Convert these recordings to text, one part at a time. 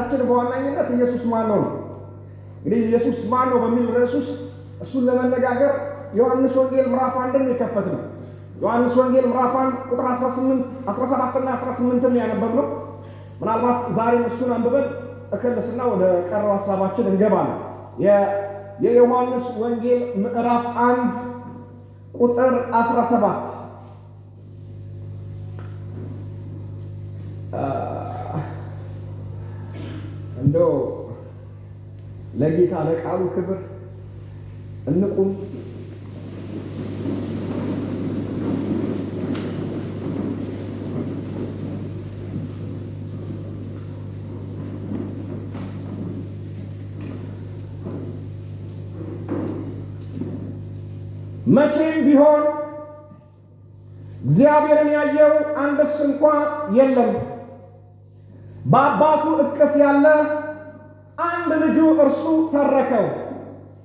ርዕሳችን በዋናነት ኢየሱስ ማን ነው? እንግዲህ ኢየሱስ ማን ነው በሚል ርዕስ ውስጥ እሱን ለመነጋገር ዮሐንስ ወንጌል ምዕራፍ 1ን የከፈትነው። ዮሐንስ ወንጌል ምዕራፍ 1 ቁጥር 17 እና 18 ነው ያነበብነው። ምናልባት ዛሬ እሱን አንብበን እከለስና ወደ ቀረው ሐሳባችን እንገባለን። የዮሐንስ ወንጌል ምዕራፍ 1 ቁጥር 17 እንደው ለጌታ ለቃሉ ክብር እንቁም። መቼም ቢሆን እግዚአብሔርን ያየው አንድስ እንኳ የለም፣ በአባቱ እቅፍ ያለ አንድ ልጁ እርሱ ተረከው።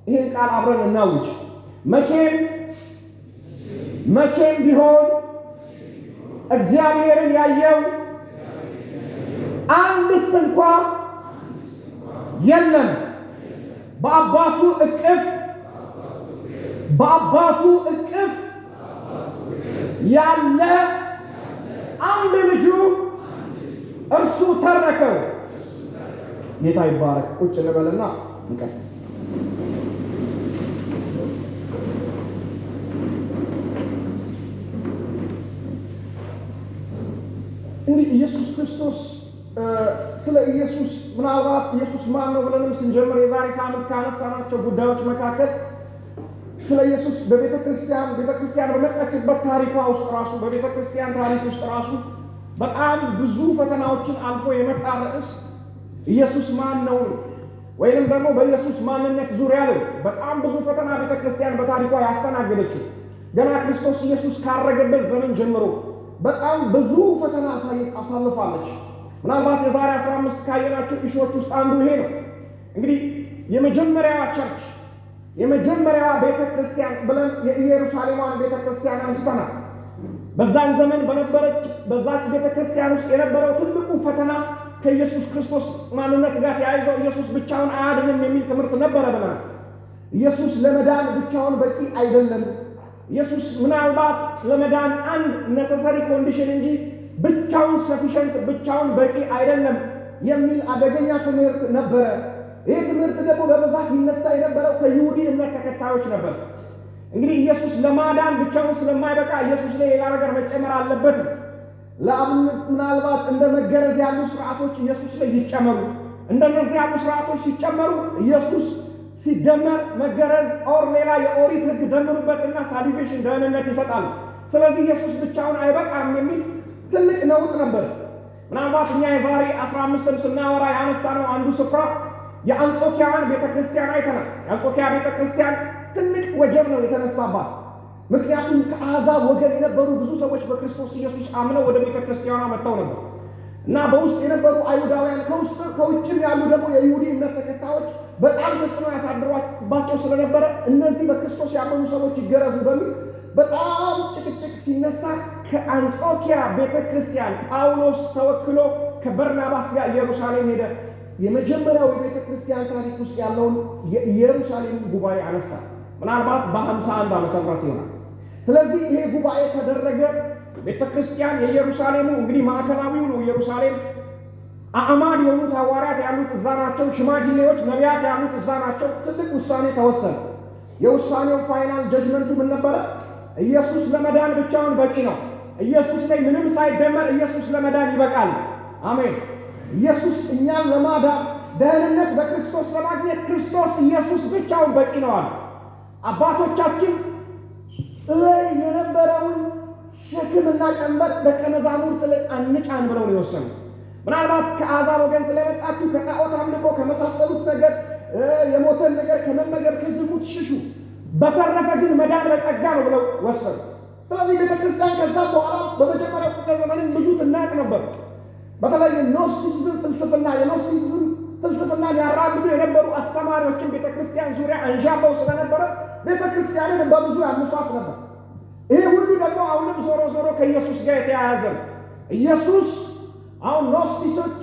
ይህን ቃል አብረን እናውጅ። መቼም ቢሆን እግዚአብሔርን ያየው አንድስ እንኳ የለም፣ በአባቱ እቅፍ ያለ አንድ ልጁ እርሱ ተረከው። ጌታ ይባረክ። ቁጭ እንበልና እንቀጥል። እንግዲህ ኢየሱስ ክርስቶስ ስለ ኢየሱስ ምናልባት ኢየሱስ ማን ነው ብለንም ስንጀምር የዛሬ ሳምንት ካነሳናቸው ጉዳዮች መካከል ስለ ኢየሱስ በቤተ ክርስቲያን በመጣችበት ታሪኳ ውስጥ ራሱ በቤተ ክርስቲያን ታሪክ ውስጥ ራሱ በጣም ብዙ ፈተናዎችን አልፎ የመጣ ርዕስ ኢየሱስ ማን ነው፣ ወይንም ደግሞ በኢየሱስ ማንነት ዙሪያ ነው በጣም ብዙ ፈተና ቤተ ክርስቲያን በታሪኳ ያስተናገደችው። ገና ክርስቶስ ኢየሱስ ካረገበት ዘመን ጀምሮ በጣም ብዙ ፈተና አሳልፋለች። ምናልባት የዛሬ 15 ካየናቸው ኢሹዎች ውስጥ አንዱ ይሄ ነው። እንግዲህ የመጀመሪያዋ ቸርች የመጀመሪያዋ ቤተ ክርስቲያን ብለን የኢየሩሳሌሟን ቤተ ክርስቲያን አንስተናል። በዛን ዘመን በነበረች በዛች ቤተ ክርስቲያን ውስጥ የነበረው ትልቁ ፈተና ከኢየሱስ ክርስቶስ ማንነት ጋር ተያይዞ ኢየሱስ ብቻውን አያድንም የሚል ትምህርት ነበረ ብለናል። ኢየሱስ ለመዳን ብቻውን በቂ አይደለም። ኢየሱስ ምናልባት ለመዳን አንድ ነሰሰሪ ኮንዲሽን እንጂ ብቻውን ሰፊሸንት ብቻውን በቂ አይደለም የሚል አደገኛ ትምህርት ነበረ። ይህ ትምህርት ደግሞ በብዛት ይነሳ የነበረው ከይሁዲ እምነት ተከታዮች ነበር። እንግዲህ ኢየሱስ ለማዳን ብቻውን ስለማይበቃ ኢየሱስ ላይ ሌላ ነገር መጨመር አለበት። ለአብነት ምናልባት እንደ መገረዝ ያሉ ስርዓቶች ኢየሱስ ላይ ይጨመሩ። እንደነዚህ ያሉ ስርዓቶች ሲጨመሩ ኢየሱስ ሲደመር መገረዝ ኦር ሌላ የኦሪት ሕግ ደምሩበትና ሳሊቬሽን ደህንነት ይሰጣሉ። ስለዚህ ኢየሱስ ብቻውን አይበቃም የሚል ትልቅ ነውጥ ነበር። ምናልባት እኛ የዛሬ 15ን ስናወራ ያነሳነው አንዱ ስፍራ የአንጾኪያን ቤተክርስቲያን አይተናል። የአንጾኪያ ቤተክርስቲያን ትልቅ ወጀብ ነው የተነሳባት። ምክንያቱም ከአሕዛብ ወገን የነበሩ ብዙ ሰዎች በክርስቶስ ኢየሱስ አምነው ወደ ቤተክርስቲያኗ መጥተው ነበር እና በውስጥ የነበሩ አይሁዳውያን ከውጭም ያሉ ደግሞ የይሁዲ እምነት ተከታዮች በጣም ተጽዕኖ ያሳድሯባቸው ስለነበረ እነዚህ በክርስቶስ ያመኑ ሰዎች ይገረዙ በሚል በጣም ጭቅጭቅ ሲነሳ ከአንጾኪያ ቤተክርስቲያን ጳውሎስ ተወክሎ ከበርናባስ ጋር ኢየሩሳሌም ሄደ። የመጀመሪያው የቤተ ክርስቲያን ታሪክ ውስጥ ያለውን የኢየሩሳሌም ጉባኤ አነሳ። ምናልባት በ51 ዓመተ ምህረት ይሆናል። ስለዚህ ይሄ ጉባኤ ተደረገ። ቤተ ክርስቲያን የኢየሩሳሌሙ እንግዲህ ማዕከላዊው ነው ኢየሩሳሌም። አዕማድ የሆኑት ሐዋርያት ያሉት እዛ ናቸው። ሽማግሌዎች፣ ነቢያት ያሉት እዛ ናቸው። ትልቅ ውሳኔ ተወሰነ። የውሳኔው ፋይናል ጀጅመንቱ ምን ነበረ? ኢየሱስ ለመዳን ብቻውን በቂ ነው። ኢየሱስ ላይ ምንም ሳይደመር ኢየሱስ ለመዳን ይበቃል። አሜን። ኢየሱስ እኛን ለማዳን ደህንነት በክርስቶስ ለማግኘት ክርስቶስ ኢየሱስ ብቻውን በቂ ነው አለ። አባቶቻችን ላይ የነበረውን ሸክምና ቀንበር ደቀ መዛሙርት ላይ አንጫን ብለው ነው የወሰኑት። ምናልባት ከአሕዛብ ወገን ስለመጣችሁ ከጣዖት አምልኮ ከመሳሰሉት ነገር የሞተን ነገር ከመመገብ ከዝሙት ሽሹ፣ በተረፈ ግን መዳን በጸጋ ነው ብለው ወሰኑ። ስለዚህ ቤተክርስቲያን ከዛ በኋላ በመጀመሪያው ክፍለ ዘመንም ብዙ ትናቅ ነበር። በተለይ ኖስቲሲዝም ፍልስፍና የኖስቲሲዝም ፍልስፍናን ያራምዱ የነበሩ አስተማሪዎችን ቤተክርስቲያን ዙሪያ አንዣበው ስለነበረ ቤተክርስቲያንን በብዙ ያምሷት ነበር። ይሄ ሁሉ ደግሞ አሁንም ዞሮ ዞሮ ከኢየሱስ ጋር የተያያዘ ነው። ኢየሱስ አሁን ኖስቲሶች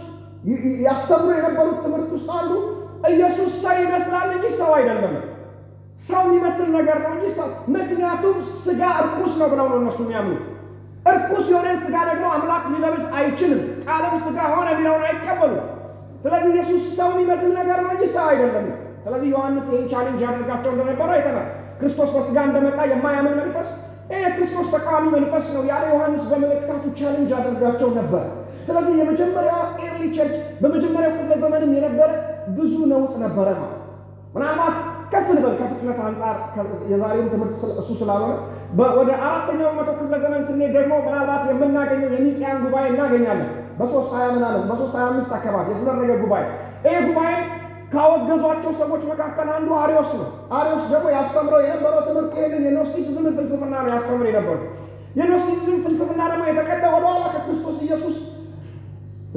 ያስተምሩ የነበሩት ትምህርት ውስጥ አንዱ ኢየሱስ ሰው ይመስላል እንጂ ሰው አይደለም። ሰው የሚመስል ነገር ነው እንጂ ሰው ምክንያቱም ስጋ እርኩስ ነው ብለው ነው እነሱ የሚያምኑት። እርኩስ የሆነን ስጋ ደግሞ አምላክ ሊለብስ አይችልም። ቃልም ስጋ ሆነ የሚለውን አይቀበሉም። ስለዚህ ኢየሱስ ሰው የሚመስል ነገር ነው እንጂ ሰው አይደለም። ስለዚህ ዮሐንስ ይህን ቻሌንጅ ያደርጋቸው እንደነበረ አይተናል። ክርስቶስ በስጋ እንደመጣ የማያምን መንፈስ ይህ የክርስቶስ ተቃዋሚ መንፈስ ነው ያለ ዮሐንስ በመልእክታቱ ቻሌንጅ ያደርጋቸው ነበር። ስለዚህ የመጀመሪያዋ ኤርሊ ቸርች በመጀመሪያው ክፍለ ዘመንም የነበረ ብዙ ነውጥ ነበረ ነው። ምናልባት ከፍ ልበል ከፍጥነት አንጻር የዛሬውን ትምህርት እሱ ስላልሆነ ወደ አራተኛው መቶ ክፍለ ዘመን ስንሄድ ደግሞ ምናልባት የምናገኘው የኒቅያን ጉባኤ እናገኛለን። በ325 አካባቢ የተደረገ ጉባኤ። ይህ ጉባኤ ካወገዟቸው ሰዎች መካከል አንዱ አሪዮስ ነው። አሪዮስ ደግሞ ያስተምረው የነበረው ትምህርት ይህንን የኖስቲሲዝምን ፍልስፍና ነው ያስተምር የነበረው። የኖስቲሲዝም ፍልስፍና ደግሞ የተቀዳ ወደኋላ ከክርስቶስ ኢየሱስ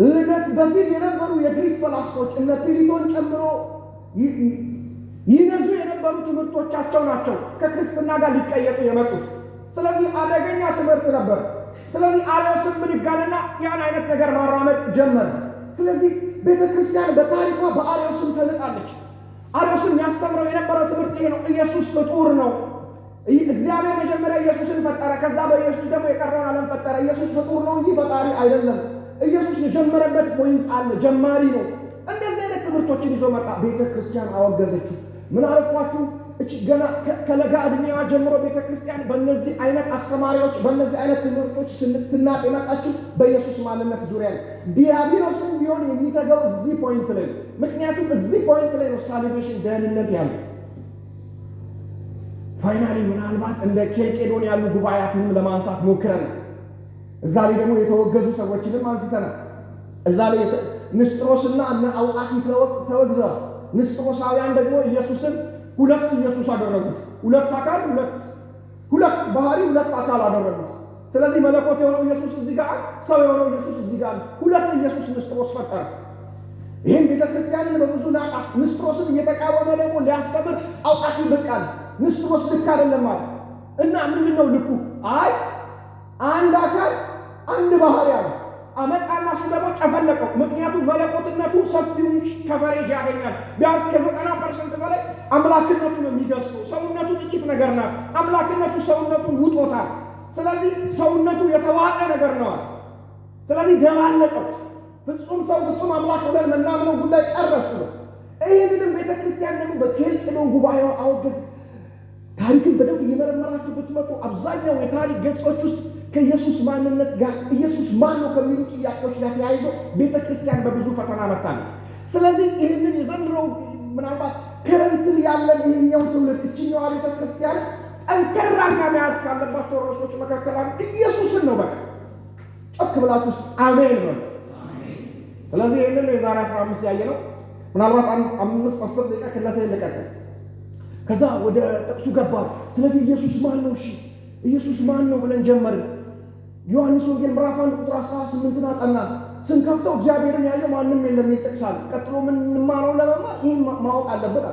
ልደት በፊት የነበሩ የግሪክ ፈላስፎች እነ ፕሊቶን ጨምሮ ይነዙ የነበሩ ትምህርቶቻቸው ናቸው ከክርስትና ጋር ሊቀየጡ የመጡት። ስለዚህ አደገኛ ትምህርት ነበር። ስለዚህ አሪዮስን ብድግ አለና ያን አይነት ነገር ማራመድ ጀመረ። ስለዚህ ቤተ ክርስቲያን በታሪኳ በአሪዮስም ተልጣለች። አሪዮስም ያስተምረው የነበረው ትምህርት ይሄ ነው። ኢየሱስ ፍጡር ነው። እግዚአብሔር መጀመሪያ ኢየሱስን ፈጠረ፣ ከዛ በኢየሱስ ደግሞ የቀረውን ዓለም ፈጠረ። ኢየሱስ ፍጡር ነው እንጂ ፈጣሪ አይደለም። ኢየሱስ የጀመረበት ፖይንት አለ፣ ጀማሪ ነው። እንደዚህ አይነት ትምህርቶችን ይዞ መጣ። ቤተ ክርስቲያን አወገዘችው። ምን አልፏችሁ እቺ ገና ከለጋ ዕድሜዋ ጀምሮ ቤተ ክርስቲያን በእነዚህ አይነት አስተማሪዎች በእነዚህ አይነት ትምህርቶች ስትናጥ የመጣችው በኢየሱስ ማንነት ዙሪያ ነው። ዲያብሎስም ቢሆን የሚተገው እዚህ ፖይንት ላይ ነው። ምክንያቱም እዚህ ፖይንት ላይ ነው ሳልቬሽን ደህንነት ያለው። ፋይናሊ ምናልባት እንደ ኬልቄዶን ያሉ ጉባኤያትንም ለማንሳት ሞክረናል። እዛ ላይ ደግሞ የተወገዙ ሰዎችንም አንስተናል። እዛ ላይ ንስጥሮስና እነ አውቃፊ ተወግዘዋል። ንስጥሮሳውያን ደግሞ ኢየሱስን ሁለት ኢየሱስ አደረጉት። ሁለት አካል ሁለት ባህሪ ሁለት አካል አደረጉት። ስለዚህ መለኮት የሆነው ኢየሱስ እዚህ ጋር፣ ሰው የሆነው ኢየሱስ እዚህ ጋር፣ ሁለት ኢየሱስ ንስጥሮስ ፈጠረ። ይህን ቤተክርስቲያንን በብዙ ናቃ። ንስጥሮስን እየተቃወመ ደግሞ ሊያስተምር አውቃፊ ብቅ አለ። ንስጥሮስ ልክ አይደለም ማለት እና ምንድነው ልኩ? አይ አንድ አካል አንድ ባህሪ አለ። አመጣና እሱ ደግሞ ጨፈለቀው። ምክንያቱም መለኮትነቱ ሰፊውን ከቨሬጅ ያገኛል። ቢያንስ ከ90% በላይ አምላክነቱ ነው የሚገዝፈው። ሰውነቱ ጥቂት ነገር ናት። አምላክነቱ ሰውነቱን ውጦታል። ስለዚህ ሰውነቱ የተዋጠ ነገር ነው። ስለዚህ ደባለቀው። ፍጹም ሰው ፍጹም አምላክ ብለን መናምነው ጉዳይ ቀረሱ ነው። ይህንንም ቤተ ክርስቲያን ደግሞ በኬልቄዶን ጉባኤዋ አወገዝ። ታሪክን በደንብ እየመረመራችሁ ብትመጡ አብዛኛው የታሪክ ገጾች ውስጥ ከኢየሱስ ማንነት ጋር ኢየሱስ ማን ነው ከሚሉ ጥያቄዎች ጋር ተያይዞ ቤተ ክርስቲያን በብዙ ፈተና መታለች። ስለዚህ ይህንን የዘንድሮው ምናልባት ከረንትል ያለን ይህኛው ትውልድ እችኛዋ ቤተ ክርስቲያን ጠንከራ መያዝ ካለባቸው ርዕሶች መካከል አንዱ ኢየሱስን ነው። በቃ ጮክ ብላችሁ ውስጥ አሜን ነው። ስለዚህ ይህንን ነው የዛሬ 15 ያየ ነው። ምናልባት 5-10 ደቂቃ ክለሰ ይለቀቃል። ከዛ ወደ ጥቅሱ ገባ። ስለዚህ ኢየሱስ ማን ነው? እሺ ኢየሱስ ማን ነው ብለን ጀመርን። ዮሐንስ ወንጌል ምዕራፍ 1 ቁጥር 18 አጠናን። ስንከፍተው እግዚአብሔርን ያየው ማንም የለም ይጠቅሳል። ቀጥሎ ምን እንማረው ለመማር ይህን ማወቅ አለበት።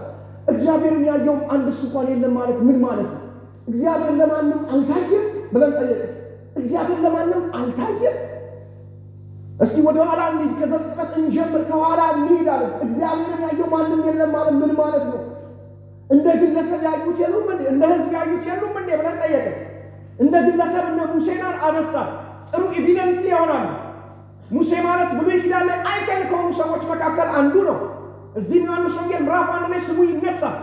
እግዚአብሔርን ያየው አንድስ እንኳን የለም ማለት ምን ማለት ነው? እግዚአብሔር ለማንም አልታየም ብለን ጠየቅን። እግዚአብሔር ለማንም አልታየም። እስቲ ወደ ኋላ እንሂድ፣ ከዘፍጥረት እንጀምር፣ ከኋላ እንሂድ አለ። እግዚአብሔርን ያየው ማንም የለም ማለት ምን ማለት ነው? እንደ ግለሰብ ያዩት የሉም እንዴ? እንደ ሕዝብ ያዩት የሉም እንዴ ብለን ጠየቅን። እንደ ግለሰብ እነ ሙሴን አነሳ። ጥሩ ኤቪደንስ ይሆናል። ሙሴ ማለት ብሉይ ኪዳን ላይ አይከን ከሆኑ ሰዎች መካከል አንዱ ነው። እዚህ ዮሐንስ ወንጌል ምዕራፍ 1 ላይ ስሙ ይነሳል።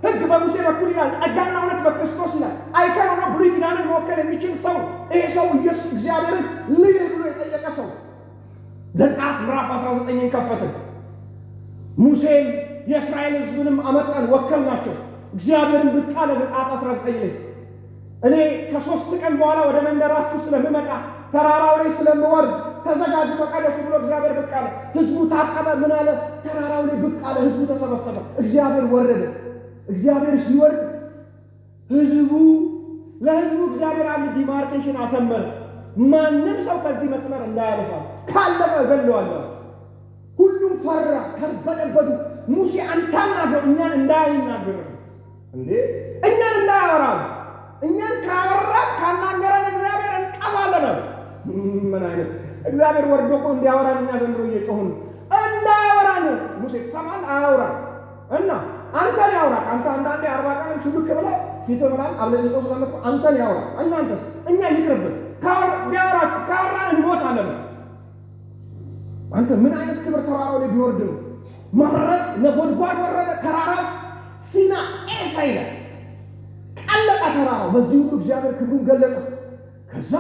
ሕግ በሙሴ በኩል ይላል፣ ጸጋና እውነት በክርስቶስ ይላል። አይከን ሆኖ ብሉይ ኪዳንን መወከል የሚችል ሰው ይሄ ሰው ኢየሱስ እግዚአብሔርን ልይ ብሎ የጠየቀ ሰው። ዘጸአት ምዕራፍ 19ን ከፈትን። ሙሴን የእስራኤል ሕዝብንም አመጣን ወከልናቸው። እግዚአብሔርን ብቅ አለ። ዘጸአት 19 ላይ እኔ ከ3 ቀን በኋላ ወደ መንደራችሁ ስለምመጣ ተራራው ላይ ስለምወርድ ተዘጋጁ ተቀደሱ ብሎ እግዚአብሔር ብቅ አለ። ሕዝቡ ታጠበ። ምን አለ? ተራራው ላይ ብቅ አለ። ሕዝቡ ተሰበሰበ። እግዚአብሔር ወረደ። እግዚአብሔር ሲወርድ ለሕዝቡ እግዚአብሔር አንድ ዲማርኬሽን አሰመረ። ማንም ሰው ከዚህ መስመር እንዳያልፋ፣ ካለፈ እገለዋለሁ። ሁሉም ፈራ፣ ተርበደበዱ። ሙሴ አንታናገር እኛን እንዳይናገር እንዴ እኛን እንዳያወራል። እኛን ካናገረን እግዚአብሔር እንቀባለን። ምን አይነት እግዚአብሔር ወርዶ እኮ እንዲያወራን እኛ ዘንድሮ እየጮህን ሙሴ ትሰማለህ? አያውራ እና አንተን ያውራ። አንተ አንዳንዴ 40 ቀን ሹልክ ብለህ ፊት ምናምን አብለኝቶ ስለመጣ አንተን ያውራ። እናንተስ እኛ ይቅርብን። ቢያወራ ካወራን እንሞታለን። አንተ ምን አይነት ክብር ተራራው ላይ ቢወርድ ነው? መብረቅ ነጎድጓድ ወረደ፣ ተራራው ሲና ኤሳይለ ቀለጠ ተራራው። በዚህ ሁሉ እግዚአብሔር ክብሩን ገለጠ። ከዛ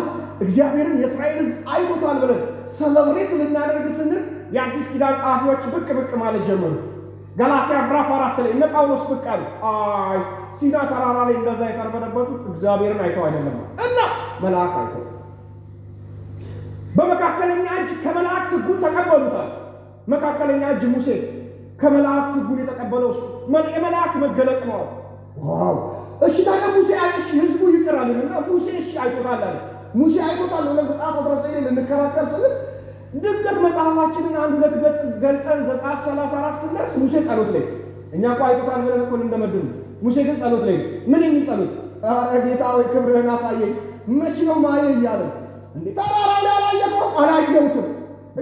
እግዚአብሔርን የእስራኤል ሕዝብ አይቶታል ብለን ሰለብሬት ልናደርግ ስንል የአዲስ ኪዳን ጸሐፊዎች ብቅ ማለት ጀመሩ። ገላትያ ምዕራፍ 4 ላይ እነ ጳውሎስ ብቅ አሉ። አይ ሲና ተራራ ላይ እንደዛ የተርበደበቱት እግዚአብሔርን አይተው አይደለም እና መልአክ አይተው በመካከለኛ እጅ ከመላእክት ሕጉን ተቀበሉታል። መካከለኛ እጅ ሙሴ ከመላእክት ሕጉን የተቀበለው እሱ የመልአክ መገለጥ ነው። ዋው! እሺ ታዲያ ሙሴ አይሽ ሕዝቡ ይቀራልና ሙሴ እሺ አይቶታል አለ። ሙሴ አይቶታል ነው ለዘጸአት 19 ላይ ልንከራከር ስንል ድንገት መጽሐፋችንን አንድ ሁለት ገጽ ገልጠን ዘጸአት 34 ስንደርስ ሙሴ ጸሎት ላይ እኛ እኮ አይቶታል ብለን እኮ እንደመድን ሙሴ ግን ጸሎት ላይ ምን የሚጸሎት ጌታ ሆይ ክብርህን አሳየኝ መቼ ነው ማየው እያለ እንዴ ተራራ ላይ አላየኸውም? አላየሁትም።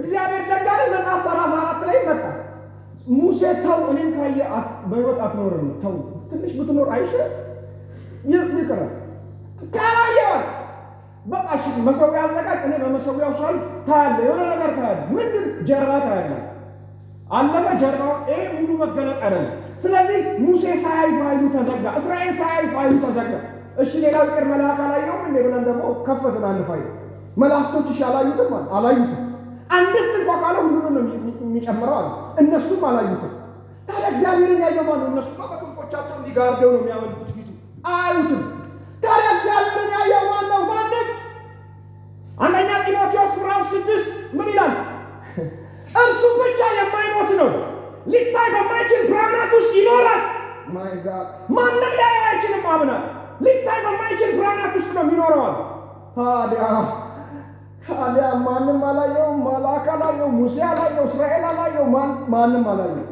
እግዚአብሔር ደጋሪ ዘጸአት 34 ላይ መጣ። ሙሴ ተው እኔን ካየ በሕይወት አትኖርም፣ ተው ትንሽ ብትኖር አይሻልም? ይቅር ካላየኸው በቃ እሺ መሠዊያ አዘጋጅ። እኔ በመሠዊያው ሳልፍ ታያለህ፣ የሆነ ነገር ታያለህ። ምንድን ጀርባ ታያለህ። አለፈ ጀርባው። ይሄ ሙሉ መገለጥ አይደለም። ስለዚህ ሙሴ ሳያይ ፋይሉ ተዘጋ፣ እስራኤል ሳያይ ፋይሉ ተዘጋ። እሺ ሌላው ይቅር መልአክ አላየውም እንዴ ብለን ደግሞ ከፈትን አንድ ፋይል። መላእክቶች እሺ አላዩትም ማለት አላዩትም። አንድስ እንኳ ካለ ሁሉንም ነው የሚጨምረው አለ። እነሱም አላዩትም። ታዲያ እግዚአብሔርን ያየው ማለት ነው። እነሱ በክንፎቻቸው እንዲጋርደው ነው የሚያመልኩት፣ ፊቱ አያዩትም። ታዲያ እግዚአብሔርን ያየው ማለት ነው ማንም። አንደኛ ጢሞቴዎስ ምዕራፍ 6 ምን ይላል? እርሱ ብቻ የማይሞት ነው፣ ሊታይ በማይችል ብርሃናት ውስጥ ይኖራል። ማይ ጋድ ማንም ሊያየው አይችልም። አምናል ሊታይ በማይችል ብርሃናት ውስጥ ነው የሚኖረው። ታዲያ ማንም አላየው፣ መልአክ አላየው፣ ሙሴ አላየው፣ እስራኤል አላየው፣ ማንም አላየው።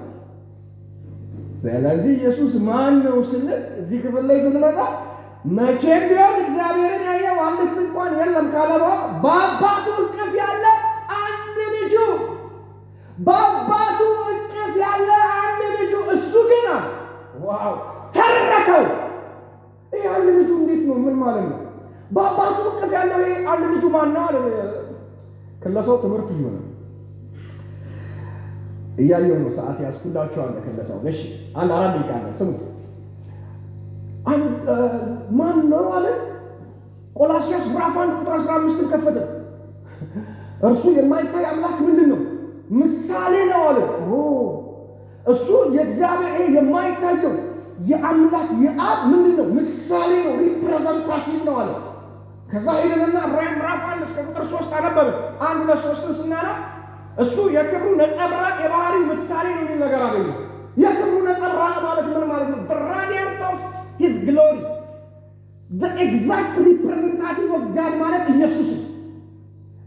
ስለዚህ ኢየሱስ ማን ነው ስንል እዚህ ክፍል ላይ ስንመጣ መቼም ቢሆን እግዚአብሔርን ያየው አንድስ እንኳን የለም ካለ በአባቱ እቅፍ ያለ አንድ ልጁ በአባቱ እቅፍ ያለ አንድ ልጁ እሱ ግን ዋው ተረከው። ይህ አንድ ልጁ እንዴት ነው? ምን ማለት ነው? በአባቱ እቅፍ ያለው ይሄ አንድ ልጁ ማን ነው? ክለሰው ትምህርት ይሆነ እያየው ነው። ሰዓት ያስኩላችኋለሁ። ክለሰው እሺ፣ አንድ አራት ደቂቃ አለ። ስሙ ማን ነው አለ። ቆላስይስ ምዕራፍ 1 ቁጥር 15 ከፈተ። እርሱ የማይታይ አምላክ ምንድን ነው? ምሳሌ ነው አለ። እሱ የእግዚአብሔር የማይታየው የአምላክ የአብ ምንድን ነው? ምሳሌ ነው፣ ሪፕሬዘንታቲቭ ነው አለ። ከዛ ሄደንና ዕብራውያን ምዕራፍ 1 እስከ ቁጥር 3 አነበበ። 1 2 3 ስናነብ እሱ የክብሩ ነጸብራቅ የባህሪው ምሳሌ ነው የሚል ነገር አገኘ። የክብሩ ነጸብራቅ ማለት ምን ማለት ነው? the radiant of his glory, the exact representative of God ማለት ኢየሱስ ነው።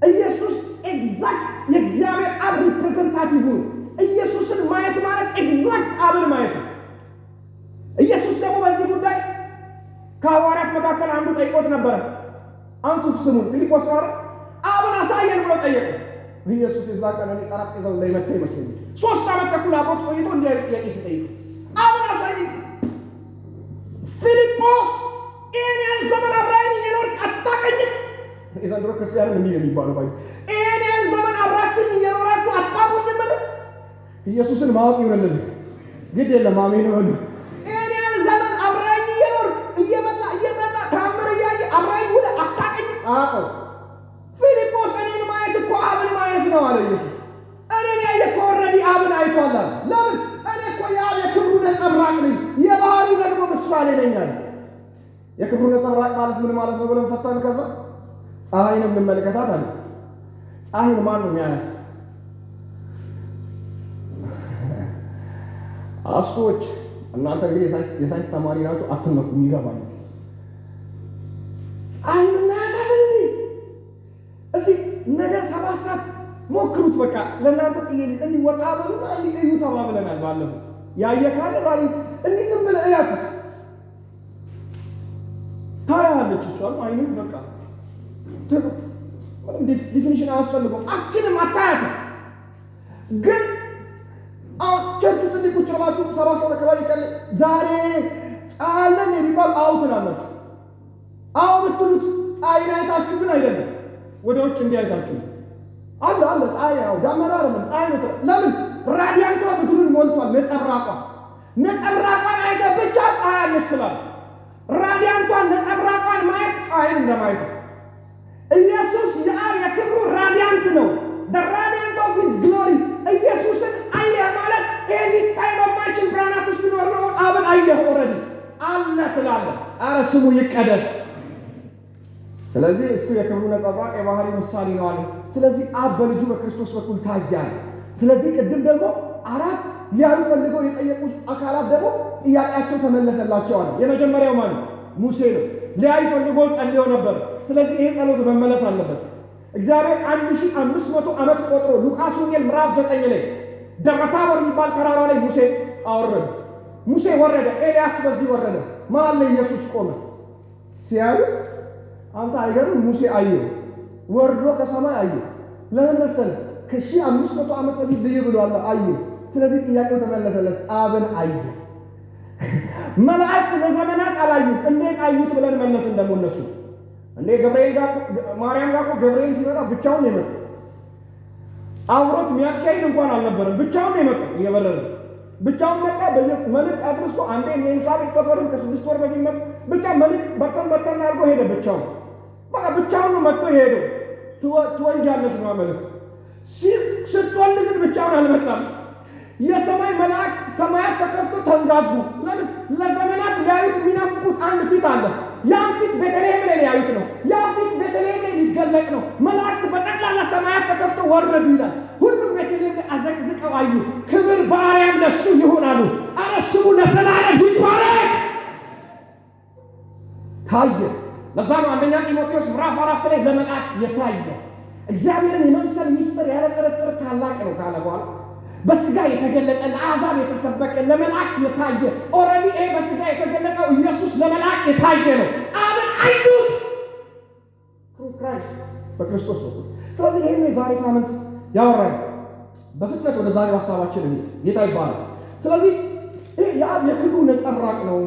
ኢየሱስ ኤግዛክት የእግዚአብሔር አብ ሪፕሬዘንታቲቭ ነው። ኢየሱስን ማየት ማለት ኤግዛክት አብን ማየት ነው። ኢየሱስ ደግሞ በዚህ ጉዳይ ከሐዋርያት መካከል አንዱ ጠይቆት ነበረ። አንሱት ስሙን ፊልጶስ ነው አብን አሳየን ብሎ ጠየቀ። ኢየሱስ የዛ ቀን እኔ ጠረጴዛው ላይ መጣ ይመስለኛል። 3 ዓመት ተኩል አብሮት ቆይቶ እንዲህ አይነት ጥያቄ ሲጠይቅ አብን አሳየን። ፊልጶስ ይህን ያህል ዘመን አብረኸኝ እየኖርክ አታውቀኝም? የዘንድሮ ክርስቲያን እንዲህ ነው የሚባለው። ባይ ይህን ያህል ዘመን አብራችሁኝ እየኖራችሁ አታውቁኝም? ኢየሱስን ማወቅ ይሆንልን ግድ የለም። አሜን በሉ። ይህን ያህል ዘመን አብረኸኝ እየኖርክ እየበላ እየጠጣ ታምር እያየ አብረኸኝ ውለህ አታውቀኝም? አዎ ፊልጶስ እኔን ማየት እኮ አብን ማየት ነው አለ ኢየሱስ። እኔን ያየ እኮ ኦልሬዲ አብን አይቷል አለ። ለምን? እኔ እኮ የአብ የክብሩ ነጸብራቅ ነኝ፣ የባህሪው ደግሞ ምሳሌ ነኝ አለ። የክብሩ ነጸብራቅ ማለት ምን ማለት ነው ብለን ፈታን። ከዛ ፀሐይን እንመለከታት አለ። ፀሐይን ማን ነው የሚያያት? አስቶች እናንተ እንግዲህ የሳይንስ ተማሪ ናችሁ፣ አትመኩም፣ ይገባል። ፀሐይን እናያታለን። እዚህ ነገ 7 ሰዓት ሞክሩት። በቃ ለእናንተ ጥዬ እንዲህ ወጣ በሉና እንዲህ እዩ ተባብለናል። ባለፈው ያየ ካለ ዛሬ እንዲህ ዝም ብለህ እያት ታያለች። እሷም አይኑን በቃ ዲፊኒሽን አያስፈልገው። አችንም አታያትም። ግን ቸርቹ ትልቅ ቁጭ ብላችሁ ሰባት ሰዓት አካባቢ ቀን ዛሬ ጻለን የሚባል ትላላችሁ። ብትሉት ፀሐይን አይታችሁ ግን አይደለም፣ ወደ ውጭ እንዲያይታችሁ አለ ፀሐይ ዳመና አይደለም ፀሐይ ነው። ለምን ራዲያንቷ ምድሩን ሞልቷል። ነጸብራቋን አይተህ ብቻ ፀሐይ አለችላል። ራዲያንቷን ነጸብራቋን ማየት ፀሐይን እንደማየት ነው። ኢየሱስ የአብ የክብሩ ራዲያንት ነው። the radiant of his glory ኢየሱስን አየህ ማለት ይሄ ሊታይ በማይችል ብርሃናት ውስጥ ቢኖር ነው አብን አየህ ኦልሬዲ አለ ትላለህ። ኧረ ስሙ ይቀደስ። ስለዚህ እሱ የክብሩ ነጸብራቅ የባህሪ ምሳሌ ነው አለ። ስለዚህ አብ በልጁ በክርስቶስ በኩል ታያለ። ስለዚህ ቅድም ደግሞ አራት ሊያዩ ፈልገው የጠየቁ አካላት ደግሞ ጥያቄያቸው ተመለሰላቸዋል። የመጀመሪያው ማን ነው? ሙሴ ነው። ሊያይ ፈልጎ ጸልዮ ነበር። ስለዚህ ይሄ ጸሎት መመለስ አለበት። እግዚአብሔር 1500 ዓመት ቆጥሮ ሉቃስ ወንጌል ምዕራፍ 9 ላይ ደብረ ታቦር የሚባል ተራራ ላይ ሙሴ አወረደ። ሙሴ ወረደ፣ ኤልያስ በዚህ ወረደ። መሀል ላይ ኢየሱስ ቆመ። ሲያዩት አንተ አይገርም? ሙሴ አየው፣ ወርዶ ከሰማይ አየው። ለምን መሰለህ? ከ1500 ዓመት በፊት ልይ ብሏል አየው። ስለዚህ ጥያቄው ተመለሰለት። አብን አየ። መላእክት ለዘመናት አላዩት። እንዴት አዩት ብለን መለስን። ደግሞ እነሱ እንዴ ገብርኤል ጋር ማርያም ጋር ገብርኤል ሲመጣ ብቻውን ነው የመጣው። አብሮት የሚያካሂድ እንኳን አልነበረም። ብቻውን ነው የመጣው። እየበረረ ብቻውን መጣ። መልእክት አድርሶ አንዴ ኤልሳቤጥ ሰፈርም ከ6 ወር በፊት መጣ። ብቻ መልእክት በተን አድርጎ ሄደ። ብቻውን በቃ ብቻውን ነው መጥቶ የሄደው። ትወልጃለሽ ነው መልእክት። ስትወልድ ግን ብቻውን አልመጣም። የሰማይ መላእክት ሰማያት ተከፍቶ ተንጋጉ። ለምን? ለዘመናት ሊያዩት የሚናፍቁት አንድ ፊት አለ። ያን ፊት ቤተልሔም ላይ ሊያዩት ነው። ያ ፊት ቤተልሔም ላይ ሊገለጥ ነው። መላእክት በጠቅላላ ሰማያት ተከፍቶ ወረዱ ይላል። ሁሉም ቤተልሔም ላይ አዘቅዝቀው አዩ። ክብር በአርያም ለሱ ይሁን አሉ። ኧረ ስሙ ለዘላለም ይባረክ። ታየ። ለዛ ነው አንደኛ ጢሞቴዎስ ምዕራፍ 4 ላይ ለመላእክት የታየ እግዚአብሔርን የመምሰል ሚስጥር ያለ ጥርጥር ታላቅ ነው ካለ በኋላ በስጋ የተገለጠ ለአሕዛብ የተሰበከ ለመላእክት የታየ ኦልሬዲ በስጋ የተገለጠው ኢየሱስ ለመላእክት የታየ ነው። አብን አዩት ክራይስት በክርስቶስ በኩል። ስለዚህ ይሄን የዛሬ ሳምንት ያወራል። በፍጥነት ወደ ዛሬው ሐሳባችን እንሂድ። ጌታ ይባላል። ስለዚህ ይህ የአብ የክብሩ ነጸብራቅ ነው፣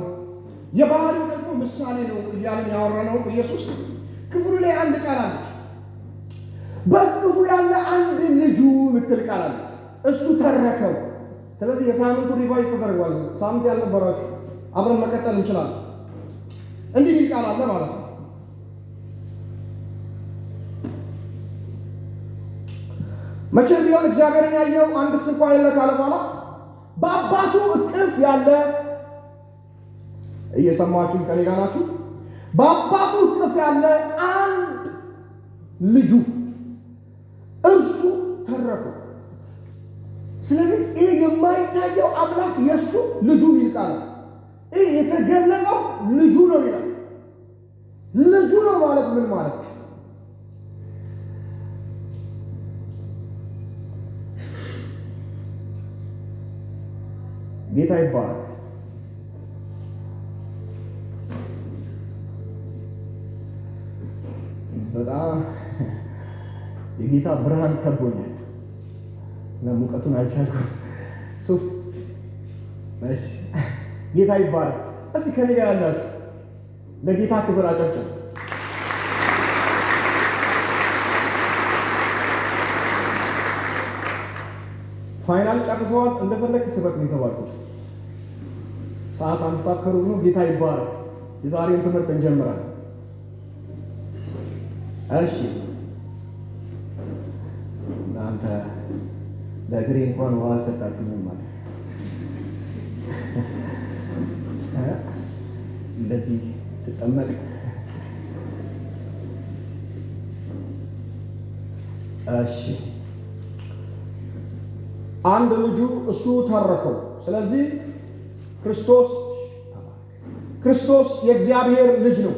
የባህሪው ደግሞ ምሳሌ ነው እያልን ያወራነው ኢየሱስ ክፍሉ ላይ አንድ ቃል አለች። በክፉ ያለ አንድ ልጁ ምትል ቃል አለች። እሱ ተረከው። ስለዚህ የሳምንቱ ሪቫይዝ ተደርጓል። ሳምንት ያልነበራችሁ አብረን መቀጠል እንችላለን። እንዲህ የሚል ቃል አለ ማለት ነው። መቼም ቢሆን እግዚአብሔርን ያየው አንድስ እንኳ የለ ካለ በኋላ በአባቱ እቅፍ ያለ እየሰማችሁ ከኔ ጋር ናችሁ? በአባቱ እቅፍ ያለ አንድ ልጁ እርሱ ተረከው። ስለዚህ ይህ የማይታየው አምላክ የእሱ ልጁ ይልቃል። ይህ የተገለጠው ልጁ ነው ይላል። ልጁ ነው ማለት ምን ማለት ነው? ጌታ ይባላል። በጣም የጌታ ብርሃን ከቦኛል። ሙቀቱን አልቻልኩም። እሺ ጌታ ይባላል። እስኪ ከኔ ጋር ያላችሁ ለጌታ ክብር አጨብጭቡ። ፋይናል ጨርሰዋል። እንደፈለግ ስበት ነው የተባልኩት። ሰዓት አንድ ሰዓት ከሩብ ነው። ጌታ ይባላል። የዛሬውን ትምህርት እንጀምራለን። እሺ እናንተ ለእግሬ እንኳን ውሃ ሰጣችሁኝ ማለት እንደዚህ ስጠመቅ እሺ አንድ ልጁ እሱ ተረከው። ስለዚህ ክርስቶስ የእግዚአብሔር ልጅ ነው።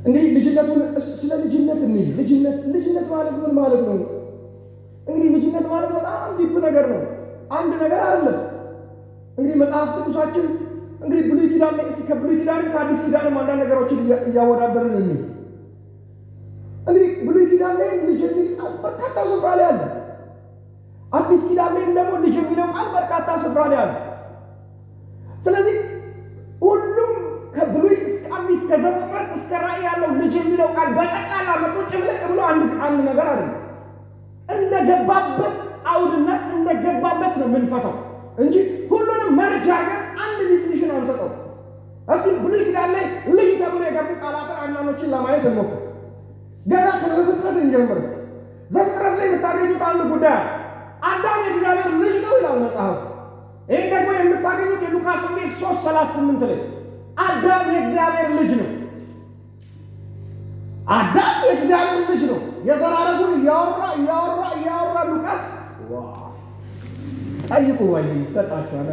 እንግዲህ ልጅነቱን ስለ ልጅነት እንይ። ልጅነት ማለት ምን ማለት ነው? እንግዲህ ልጅነት ማለት በጣም ዲፕ ነገር ነው። አንድ ነገር አይደለም። እንግዲህ መጽሐፍ ቅዱሳችን እንግዲህ ብሉይ ኪዳን ላይ ከብሉይ ኪዳንም ከአዲስ ኪዳንም አንዳንድ ነገሮችን እያወዳደርን እንይ። እንግዲህ ብሉይ ኪዳን ላይ ልጅ የሚል በርካታ ስፍራ ላይ አለ። አዲስ ኪዳን ላይም ደግሞ ልጅ የሚለው ቃል በርካታ ስፍራ ላይ አለ። ስለዚህ ሁሉም ከብሉይ እስከ አዲስ ከዘፍጥረት እስከ ራእይ ያለው ልጅ የሚለው ቃል በጠቅላላ መቆጭ ብለቅ ብሎ አንድ ነገር አይደለም። እንደገባበት አውድና እንደገባበት ነው የምንፈታው እንጂ ሁሉንም መርጃ አድርገን አንድ ዲፊኒሽን አንሰጠው። እስቲ ብሉይ ኪዳን ላይ ልጅ ተብሎ የገቡ ቃላትን አንዳንዶችን ለማየት እንሞክር። ገና ከዘፍጥረት እንጀምር። ዘፍጥረት ላይ የምታገኙት አንድ ጉዳይ አዳም የእግዚአብሔር ልጅ ነው ይላል መጽሐፍ። ይህ ደግሞ የምታገኙት የሉቃስ ወንጌል 3:38 ላይ አዳም የእግዚአብሔር ልጅ ነው። አዳም የእግዚአብሔር ልጅ ነው። የዘራረጉን እያወራ ሉቃስ ጠይቁ ወይ ይሰጣችኋል።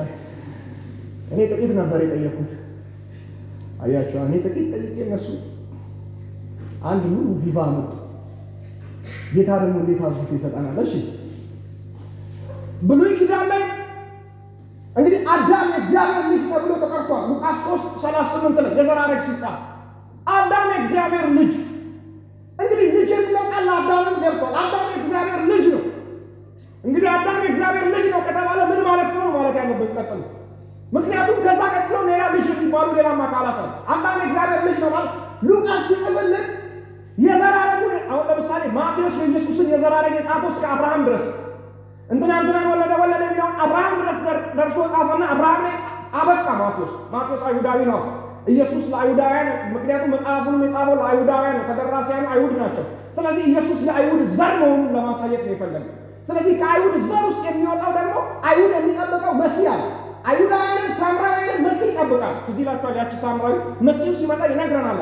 እኔ ጥቂት ነበር የጠየኩት። አያችሁ፣ እኔ ጥቂት ጠይቄ እነሱ አንድ ሙሉ ቪቫ መጡ። ጌታ ደግሞ እንዴት አብዝቶ ይሰጠናል። እሺ ብሉይ ኪዳን ላይ እንግዲህ አዳም የእግዚአብሔር ልጅ ተብሎ ተጠርቷል። ሉቃስ 3:38 ላይ የዘራረግ ሲጻፍ አዳም የእግዚአብሔር ልጅ። እንግዲህ ልጅ የሚለው ቃል አዳምን ገብቷል። አዳም የእግዚአብሔር ልጅ ነው። እንግዲህ አዳም የእግዚአብሔር ልጅ ነው ከተባለ ምን ማለት ነው ማለት ያለበት ቀጥሎ። ምክንያቱም ከዛ ቀጥሎ ሌላ ልጅ የሚባሉ ሌላ አካላት አሉ። አዳም የእግዚአብሔር ልጅ ነው ማለት ሉቃስ ሲጽፍልን የዘራረጉን አሁን ለምሳሌ ማቴዎስ የኢየሱስን የዘራረግ የጻፈው እስከ አብርሃም ድረስ እንትናን ወለደ የሚለውን አብርሃም ድረስ ደርሶ ጻፈና አብርሃም ላይ አበቃ። ማቴዎስ አይሁዳዊ ነው። ኢየሱስ ለአይሁዳውያን፣ ምክንያቱም መጽሐፉንም የጻፈው ለአይሁዳውያን ነው። ተደራሲያኑ አይሁድ ናቸው። ስለዚህ ኢየሱስ የአይሁድ ዘር መሆኑን ለማሳየት ነው የፈለገው። ስለዚህ ከአይሁድ ዘር ውስጥ የሚወጣው ደግሞ አይሁድ የሚጠብቀው መሲህ አለ። አይሁዳውያንን ሳምራውያንን መሲህ ይጠብቃል። ትዝ ይላችኋል። ያቺ ሳምራዊ መሲሁ ሲመጣ ይነግረናል።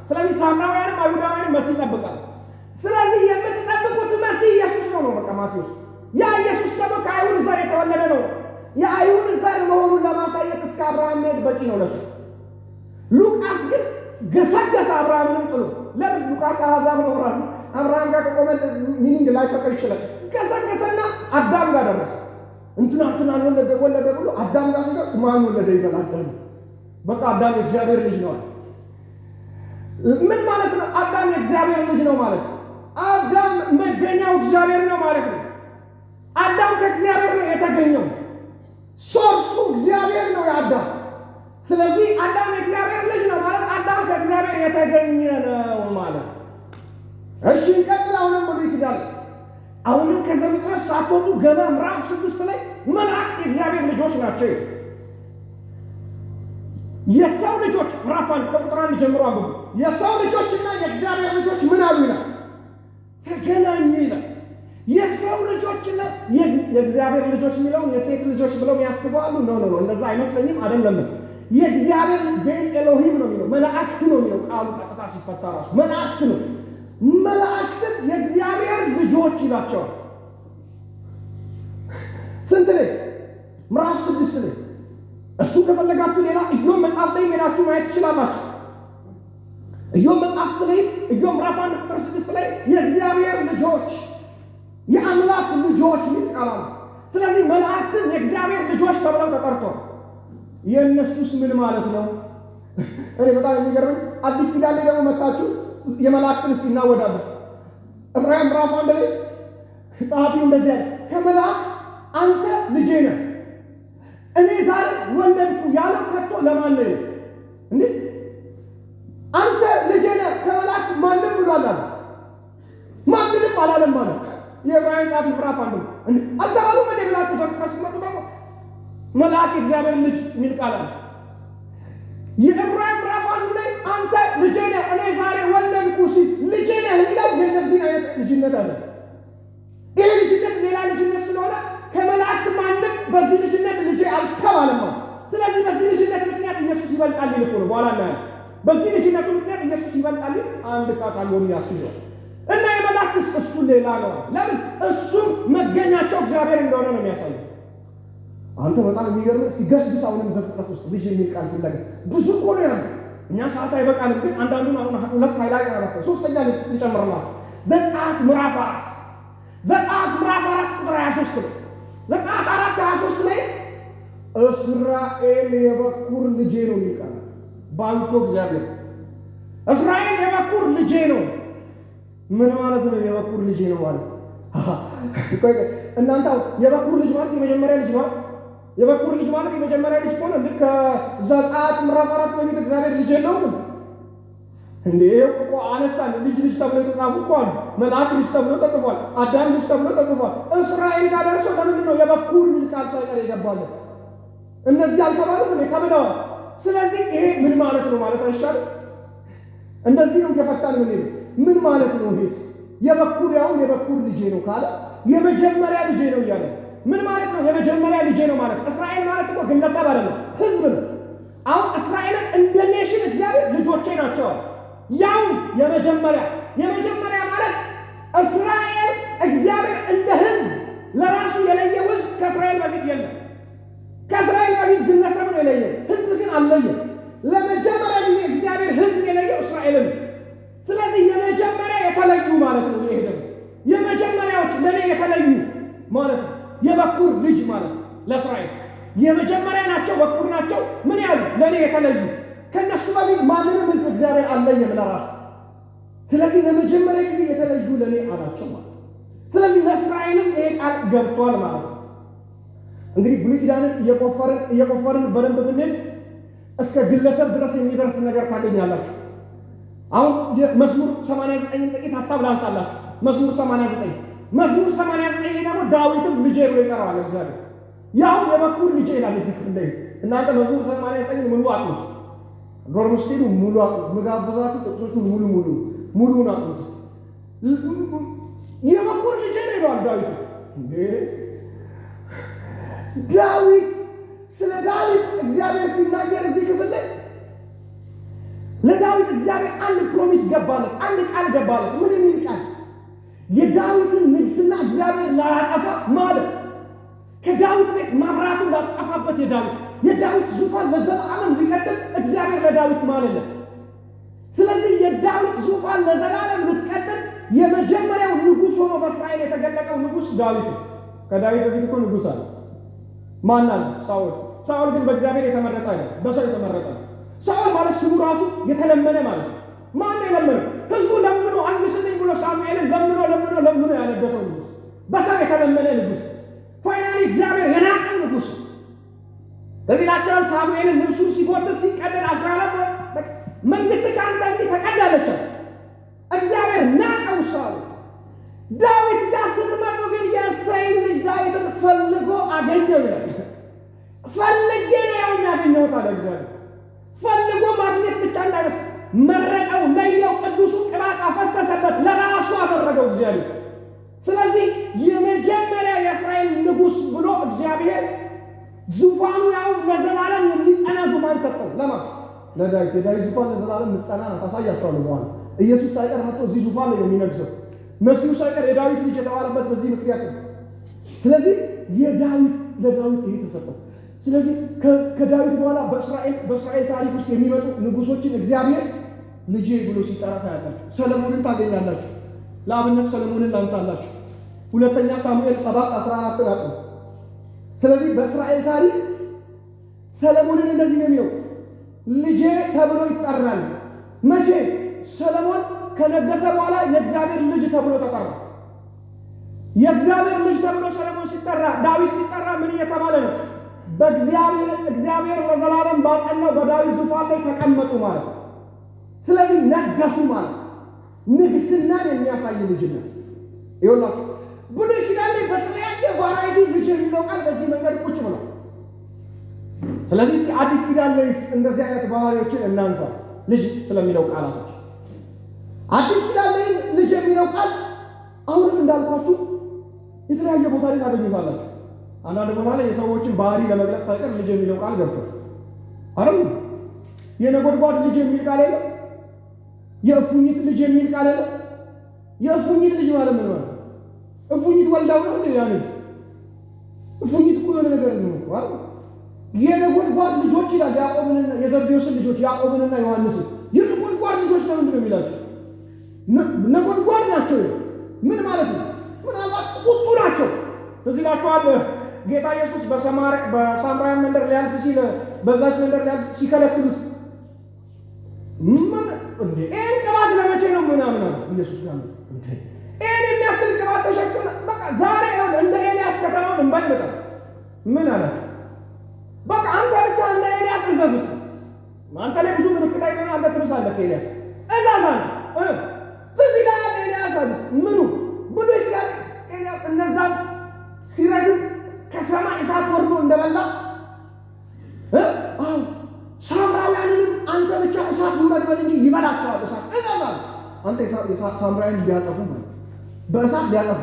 ስለዚህ ሳምራውያንም አይሁዳውያንም መሲህ ይጠብቃል። ስለዚህ የምትጠብቁት መሲህ ኢየሱስ ነው። በቃ ማቴዎስ ያ ኢየሱስ ደግሞ ከአይሁድ ዘር የተወለደ ነው። የአይሁድ ዘር መሆኑን ለማሳየት እስከ አብርሃም መሄድ በቂ ነው ለሱ። ሉቃስ ግን ገሰገሰ አብርሃምንም ጥሎ። ለምን? ሉቃስ አሕዛብ ነው ራሱ። አብርሃም ጋር ከቆመ ሚኒንግ ላይሰጠው ይችላል። ገሰገሰና አዳም ጋር ደረሰ። እንትናን ወለደ ብሎ አዳም ጋር ሲደርስ ማን ወለደ ይበል? አዳም። በቃ አዳም የእግዚአብሔር ልጅ ነው። ምን ማለት ነው? አዳም የእግዚአብሔር ልጅ ነው ማለት አዳም መገኛው እግዚአብሔር ነው ማለት ነው። አዳም ከእግዚአብሔር ነው የተገኘው። ሶርሱ እግዚአብሔር ነው የአዳም። ስለዚህ አዳም የእግዚአብሔር ልጅ ነው ማለት አዳም ከእግዚአብሔር የተገኘ ነው ማለት። እሺ እንቀጥል። አሁንም ብሉይ ኪዳን አሁንም ከዘፍጥረት ሳትወጡ ገና ምዕራፍ 6 ላይ መላእክት የእግዚአብሔር ልጆች ናቸው። የሰው ልጆች ምዕራፍ 1 ከቁጥር 1 ጀምሮ አንብቡ። የሰው ልጆችና የእግዚአብሔር ልጆች ምን አሉ ይላል? ተገናኙ ይላል። የሰው ልጆችና የእግዚአብሔር ልጆች የሚለውን የሴት ልጆች ብለው ያስባሉ። ኖ እንደዛ አይመስለኝም። አይደለም። የእግዚአብሔር ቤን ኤሎሂም ነው የሚለው፣ መላእክት ነው የሚለው ቃሉ ቀጥታ ሲፈታ ራሱ መላእክት ነው። መላእክትን የእግዚአብሔር ልጆች ይላቸዋል። ስንት ላይ? ምዕራፍ 6 ላይ። እሱ ከፈለጋችሁ ሌላ ኢዮብ መጽሐፍ ላይ ሄዳችሁ ማየት ትችላላችሁ። ኢዮብ መጽሐፍ ላይ ኢዮብ ምዕራፍ 1 ቁጥር 6 ላይ የእግዚአብሔር ልጆች የአምላክ ልጆች ይባላሉ። ስለዚህ መላእክትን የእግዚአብሔር ልጆች ተብለው ተጠርተዋል። የእነሱስ ምን ማለት ነው? እኔ በጣም የሚገርመኝ አዲስ ኪዳን ላይ ደግሞ መጣችሁ የመላእክትን እስኪ እናወዳለን። ዕብራውያን ምዕራፍ 1 ላይ ጸሐፊው እንደዚህ ያለ ከመላእክት አንተ ልጄ ነህ እኔ ዛሬ ወለድኩ ያለው ከቶ ለማን ነው እንዴ? አንተ ልጄ ነህ ከመላእክት ማንም ብሏል አለ? ማንንም አላለም ማለት የዕብራውያን ጸሐፊ ምዕራፍ 1 አልተባሉም እንዴ ብላችሁ ዘፍጥረት ስትመጡ ደግሞ መልአክ የእግዚአብሔር ልጅ የሚል ቃል አለ። የዕብራውያን ምዕራፍ 1 ላይ አንተ ልጄ ነህ እኔ ዛሬ ወለድኩ ሲል ልጄ ነህ የሚለው የእነዚህ አይነት ልጅነት አለ። ይህ ልጅነት ሌላ ልጅነት ስለሆነ ከመላእክት ማንም በዚህ ልጅነት ልጄ አልተባለም። ስለዚህ በዚህ ልጅነት ምክንያት ኢየሱስ ይበልጣል ይልቁ ነው። በኋላ እናያለን። በዚህ ልጅነቱ ምክንያት ኢየሱስ ይበልጣል አንድ ቃል ሆኖ ያስይዛል። እና የመላእክት እሱ ሌላ ነው። ለምን? እሱ መገኛቸው እግዚአብሔር እንደሆነ ነው የሚያሳየው። አንተ በጣም የሚገርም እስቲ ገስግስ። አሁንም ዘፍጥረት ውስጥ ልጅ የሚል ቃል ፍለጋ ብዙ እኮ ነው ያለው። እኛ ሰዓት አይበቃንም፣ ግን አንዳንዱን አሁን ሁለት ሃይላይት አደረሰ። ሶስተኛ ልጨምርላችሁ። ዘጸአት ምዕራፍ 4 ቁጥር 23 ነው። ዘጸአት 4:23 ላይ እስራኤል የበኩር ልጄ ነው የሚል ባልኮ እግዚአብሔር እስራኤል የበኩር ልጄ ነው። ምን ማለት ነው? የበኩር ልጄ ነው ማለት እናንተ የበኩር ልጅ ማለት የመጀመሪያ ልጅ ማለት የበኩር ልጅ ማለት የመጀመሪያ ልጅ ሆነ ልክ ዘጸአት ምዕራፍ 4 በፊት እግዚአብሔር ልጅ የለውም እንዴ እኮ አነሳን ልጅ ተብሎ የተጻፉ እኮ አሉ። መልአክ ልጅ ተብሎ ተጽፏል። አዳም ልጅ ተብሎ ተጽፏል። እስራኤል ጋር ደርሶ ለምንድን ነው የበኩር ልጅ ቃል ሳይቀር የገባለ? እነዚህ አልተባሉም እንዴ? ተብለዋል። ስለዚህ ይሄ ምን ማለት ነው ማለት አይሻልም? እንደዚህ ነው እየፈታን ምን ማለት ነው? ይሄስ የበኩር ልጄ ነው ካለ የመጀመሪያ ልጄ ነው እያለ ምን ማለት ነው? የመጀመሪያ ልጄ ነው ማለት እስራኤል ማለት እኮ ግለሰብ አይደለም፣ ህዝብ ነው። አሁን እስራኤልን እንደ ኔሽን እግዚአብሔር ልጆቼ ናቸው ያው የመጀመሪያ ማለት እስራኤል እግዚአብሔር እንደ ህዝብ ለራሱ የለየው ህዝብ ከእስራኤል በፊት የለም። ከእስራኤል በፊት ግለሰብ ነው የለየው፣ ህዝብ ግን አልለየም። ለመጀመሪያ ጊዜ እግዚአብሔር ህዝብ የለየው እስራኤልን። ስለዚህ የመጀመሪያ የተለዩ ማለት ነው። ይሄ ደግሞ የመጀመሪያዎች ለኔ የተለዩ ማለት ነው። የበኩር ልጅ ማለት ለእስራኤል የመጀመሪያ ናቸው፣ በኩር ናቸው። ምን ያሉ ለኔ የተለዩ ከነሱ በፊት ማንንም ህዝብ እግዚአብሔር አልለየም ለራሱ። ስለዚህ ለመጀመሪያ ጊዜ የተለዩ ለኔ አላቸው ማለት። ስለዚህ ለእስራኤልም ይሄ ቃል ገብቷል ማለት ነው። እንግዲህ ብሉይ ኪዳንን እየቆፈርን በደንብ ብንል እስከ ግለሰብ ድረስ የሚደርስ ነገር ታገኛላችሁ። አሁን መዝሙር 89 ጥቂት ሐሳብ ላንሳላችሁ። መዝሙር 89 ደግሞ ዳዊትም ልጄ ብሎ ይጠራዋል እግዚአብሔር። ያው የበኩር ልጄ ይላል እዚህ ክፍል ላይ። እናንተ መዝሙር 89 ሙሉ አጥኑት። ዶርም ስትሄዱ ሙሉ አጥኑት። መጋበዛችሁ ጥቅሶቹን ሙሉውን አጥኑት። የበኩር ልጄ ነው ይላል ዳዊት። ዳዊት ስለ ዳዊት እግዚአብሔር ሲናገር እዚህ ክፍል ላይ ለዳዊት እግዚአብሔር አንድ ፕሮሚስ ገባለት፣ አንድ ቃል ገባለት። ምን የሚል ቃል? የዳዊትን ንግስና እግዚአብሔር ላያጠፋ ማለት ከዳዊት ቤት መብራቱን ላጠፋበት የዳዊት ዙፋን ለዘላለም ሊቀጥል እግዚአብሔር ለዳዊት ማለለት። ስለዚህ የዳዊት ዙፋን ለዘላለም ልትቀጥል የመጀመሪያው ንጉሥ ሆኖ በእስራኤል የተገለጠው ንጉሥ ዳዊት ነው። ከዳዊት በፊት እኮ ንጉሥ አለ። ማን አለ? ሳኦል ግን በእግዚአብሔር የተመረጠ አይደለም፣ በሰው የተመረጠ ነው። ሳኦል ማለት ስሙ ራሱ የተለመነ ማለት ነው። ማን የለመነው? ህዝቡ ለምኖ አንግስልኝ ብሎ ሳሙኤልን ለምኖ ያነገሰው ንጉሥ፣ በሰው የተለመነ ንጉሥ፣ ፋይናሊ እግዚአብሔር የናቀው ንጉሥ። ለዚህ ናቸውን ሳሙኤልን ልብሱን ሲጎትት ሲቀደድ 14 መንግስት ከአንተ እንዲህ ተቀዳለች። እግዚአብሔር ናቀው ሳኦል። ዳዊት ጋር ስትመጡ ግን የእሴይን ልጅ ዳዊትን ፈልጎ አገኘው ይላል። ፈልጌ ነው ያገኘሁት አለ እግዚአብሔር። ፈልጎ ማግኘት ብቻ እንዳይመስል መረቀው፣ ለየው፣ ቅዱሱን ቅባት አፈሰሰበት፣ ለራሱ አደረገው እግዚአብሔር። ስለዚህ የመጀመሪያ የእስራኤል ንጉሥ ብሎ እግዚአብሔር ዙፋኑ ያው ለዘላለም የሚጸና ዙፋን ሰጠው። ለማን? ለዳዊት። የዳዊት ዙፋን ለዘላለም የሚጸና ነው። ታሳያቸዋለሁ በኋላ። ኢየሱስ ሳይቀር መጥቶ እዚህ ዙፋን ላይ የሚነግሰው መሲሁ ሳይቀር የዳዊት ልጅ የተባለበት በዚህ ምክንያት ነው። ስለዚህ ለዳዊት ይሄ ተሰጠው። ስለዚህ ከዳዊት በኋላ በእስራኤል ታሪክ ውስጥ የሚመጡ ንጉሶችን እግዚአብሔር ልጄ ብሎ ሲጠራ ታያላችሁ። ሰለሞንን ታገኛላችሁ። ለአብነት ሰለሞንን ላንሳላችሁ። ሁለተኛ ሳሙኤል 7:14 ያጡ። ስለዚህ በእስራኤል ታሪክ ሰለሞንን እንደዚህ ነው የሚለው፣ ልጄ ተብሎ ይጠራል። መቼ? ሰለሞን ከነገሰ በኋላ የእግዚአብሔር ልጅ ተብሎ ተጠራ። የእግዚአብሔር ልጅ ተብሎ ሰለሞን ሲጠራ፣ ዳዊት ሲጠራ ምን እየተባለ ነው? እግዚአብሔር ለዘላለም ባጸናው በዳዊት ዙፋን ላይ ተቀመጡ ማለት ነው። ስለዚህ ነገሱ ማለት ንግስናን የሚያሳይ ልጅነት ይኸውላችሁ። ብሉይ ኪዳን ላይ በተለያየ ቫራይቲ ልጅ የሚለው ቃል በዚህ መንገድ ቁጭ ብሏል። ስለዚህ አዲስ ኪዳን ላይ እንደዚህ አይነት ባህሪዎችን እናንሳ። ልጅ ስለሚለው ቃላቶች አዲስ ኪዳን ላይ ልጅ የሚለው ቃል አሁንም እንዳልኳችሁ የተለያየ ቦታ ላይ ታገኙታላችሁ። አንዳንድ ቦታ ላይ የሰዎችን ባህሪ ለመግለጽ ሳይቀር ልጅ የሚለው ቃል ገብቷል አይደል? የነጎድጓድ ልጅ የሚል ቃል የለም። የእፉኝት ልጅ የሚል ቃል የለም። የእፉኝት ልጅ ማለት ምን ማለት? እፉኝት ወልዳው ነው እንዴ? ያንስ እፉኝት እኮ የሆነ ነገር ነው አይደል? የነጎድጓድ ልጆች ይላል ያዕቆብንና የዘብዴዎስን ልጆች ያዕቆብንና ዮሐንስን የነጎድጓድ ልጆች ነው ምንድነው የሚላቸው? ነጎድጓድ ናቸው። ምን ማለት ነው? ምናልባት ቁጡ ናቸው። እዚህ ላችኋል ጌታ ኢየሱስ በሳምራውያን መንደር ሊያልፍ ሲል በዛች መንደር ሊያልፍ ሲከለክሉት ምን እንዴ ይሄን ቅባት ለመቼ ነው ምናምን ኢየሱስ ጋር እንዴ ይሄን የሚያክል ቅባት ተሸክመ በቃ ዛሬ እንደ ኤልያስ እንባል ይመጣል። ምን አለ? በቃ አንተ ብቻ እንደ ኤልያስ እዘዝ። አንተ ላይ ብዙ ምልክት አይተና አንተ ትብሳለህ ከኤልያስ እዛዛ እዚህ ላይ ኤልያስ አለ ምኑ ብሎ ይላል። ኤልያስ እነዛን ሲረዱ ከሰማይ እሳት ወርዶ እንደበላ ሳምራውያንንም አንተ ብቻ እሳት ይመድበል እንጂ ይበላቸዋል እሳት እዛዛ። አንተ ሳምራውያን ሊያጠፉ ማለት በእሳት ሊያጠፉ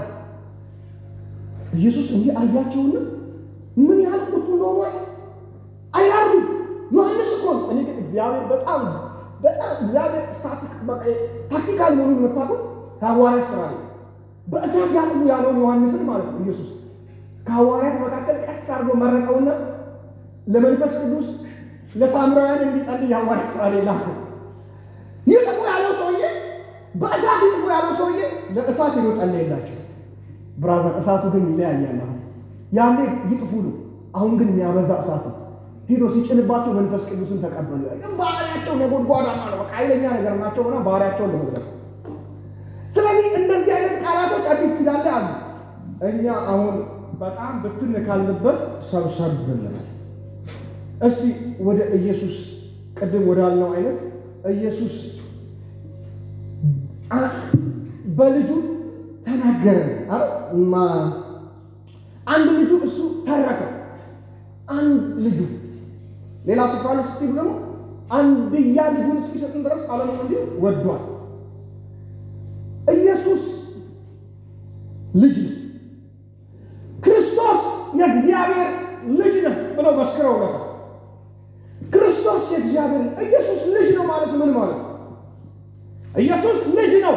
ኢየሱስ እንዲህ አያቸውና ምን ያህል ቁጡ እንደሆነ አይራሩ። ዮሐንስ እኮ እኔ ግን እግዚአብሔር በጣም እግዚአብሔር ታክቲካል መሆኑን የምታውቁት ከሐዋርያት ሥራ ላይ በእሳት ያጥፉ ያለውን ዮሐንስን ማለት ነው። ኢየሱስ ከሐዋርያት መካከል ቀስ አድርጎ መረቀውና ለመንፈስ ቅዱስ ለሳምራውያን እንዲጸልይ የሐዋርያት ሥራ ላይ ላከው። ይጥፉ ያለው ሰውዬ በእሳት ይጥፉ ያለው ሰውዬ ለእሳት ሄዶ ጸለየላቸው። ብራዘር እሳቱ ግን ይለያያል። ያኔ ይጥፉ ነው፣ አሁን ግን የሚያበዛ እሳት ነው። ሄዶ ሲጭንባቸው መንፈስ ቅዱስን ተቀበሉ። ባህሪያቸው ነጎድጓዳማ ነው፣ በቃ ኃይለኛ ነገር ናቸው ሆነ ባህሪያቸውን ለመግለጽ። ስለዚህ እንደዚህ አይነት ቃላቶች አዲስ ኪዳን ላይ አሉ። እኛ አሁን በጣም ብትን ካልንበት ሰብሰብ ብለናል። እስቲ ወደ ኢየሱስ ቅድም ወዳልነው አይነት ኢየሱስ በልጁ ተናገረ። አንድ ልጁ እሱ ተረከ። አንድ ልጁ ሌላ ስፍራ ላይ ስትል ደግሞ አንድያ ልጁን እስኪሰጥን ድረስ ዓለሙን እንዲሁ ወዷል። ኢየሱስ ልጅ ነው። ክርስቶስ የእግዚአብሔር ልጅ ነው ብለው መስክረውለታል። ክርስቶስ የእግዚአብሔር ኢየሱስ ልጅ ነው ማለት ምን ማለት ነው? ኢየሱስ ልጅ ነው፣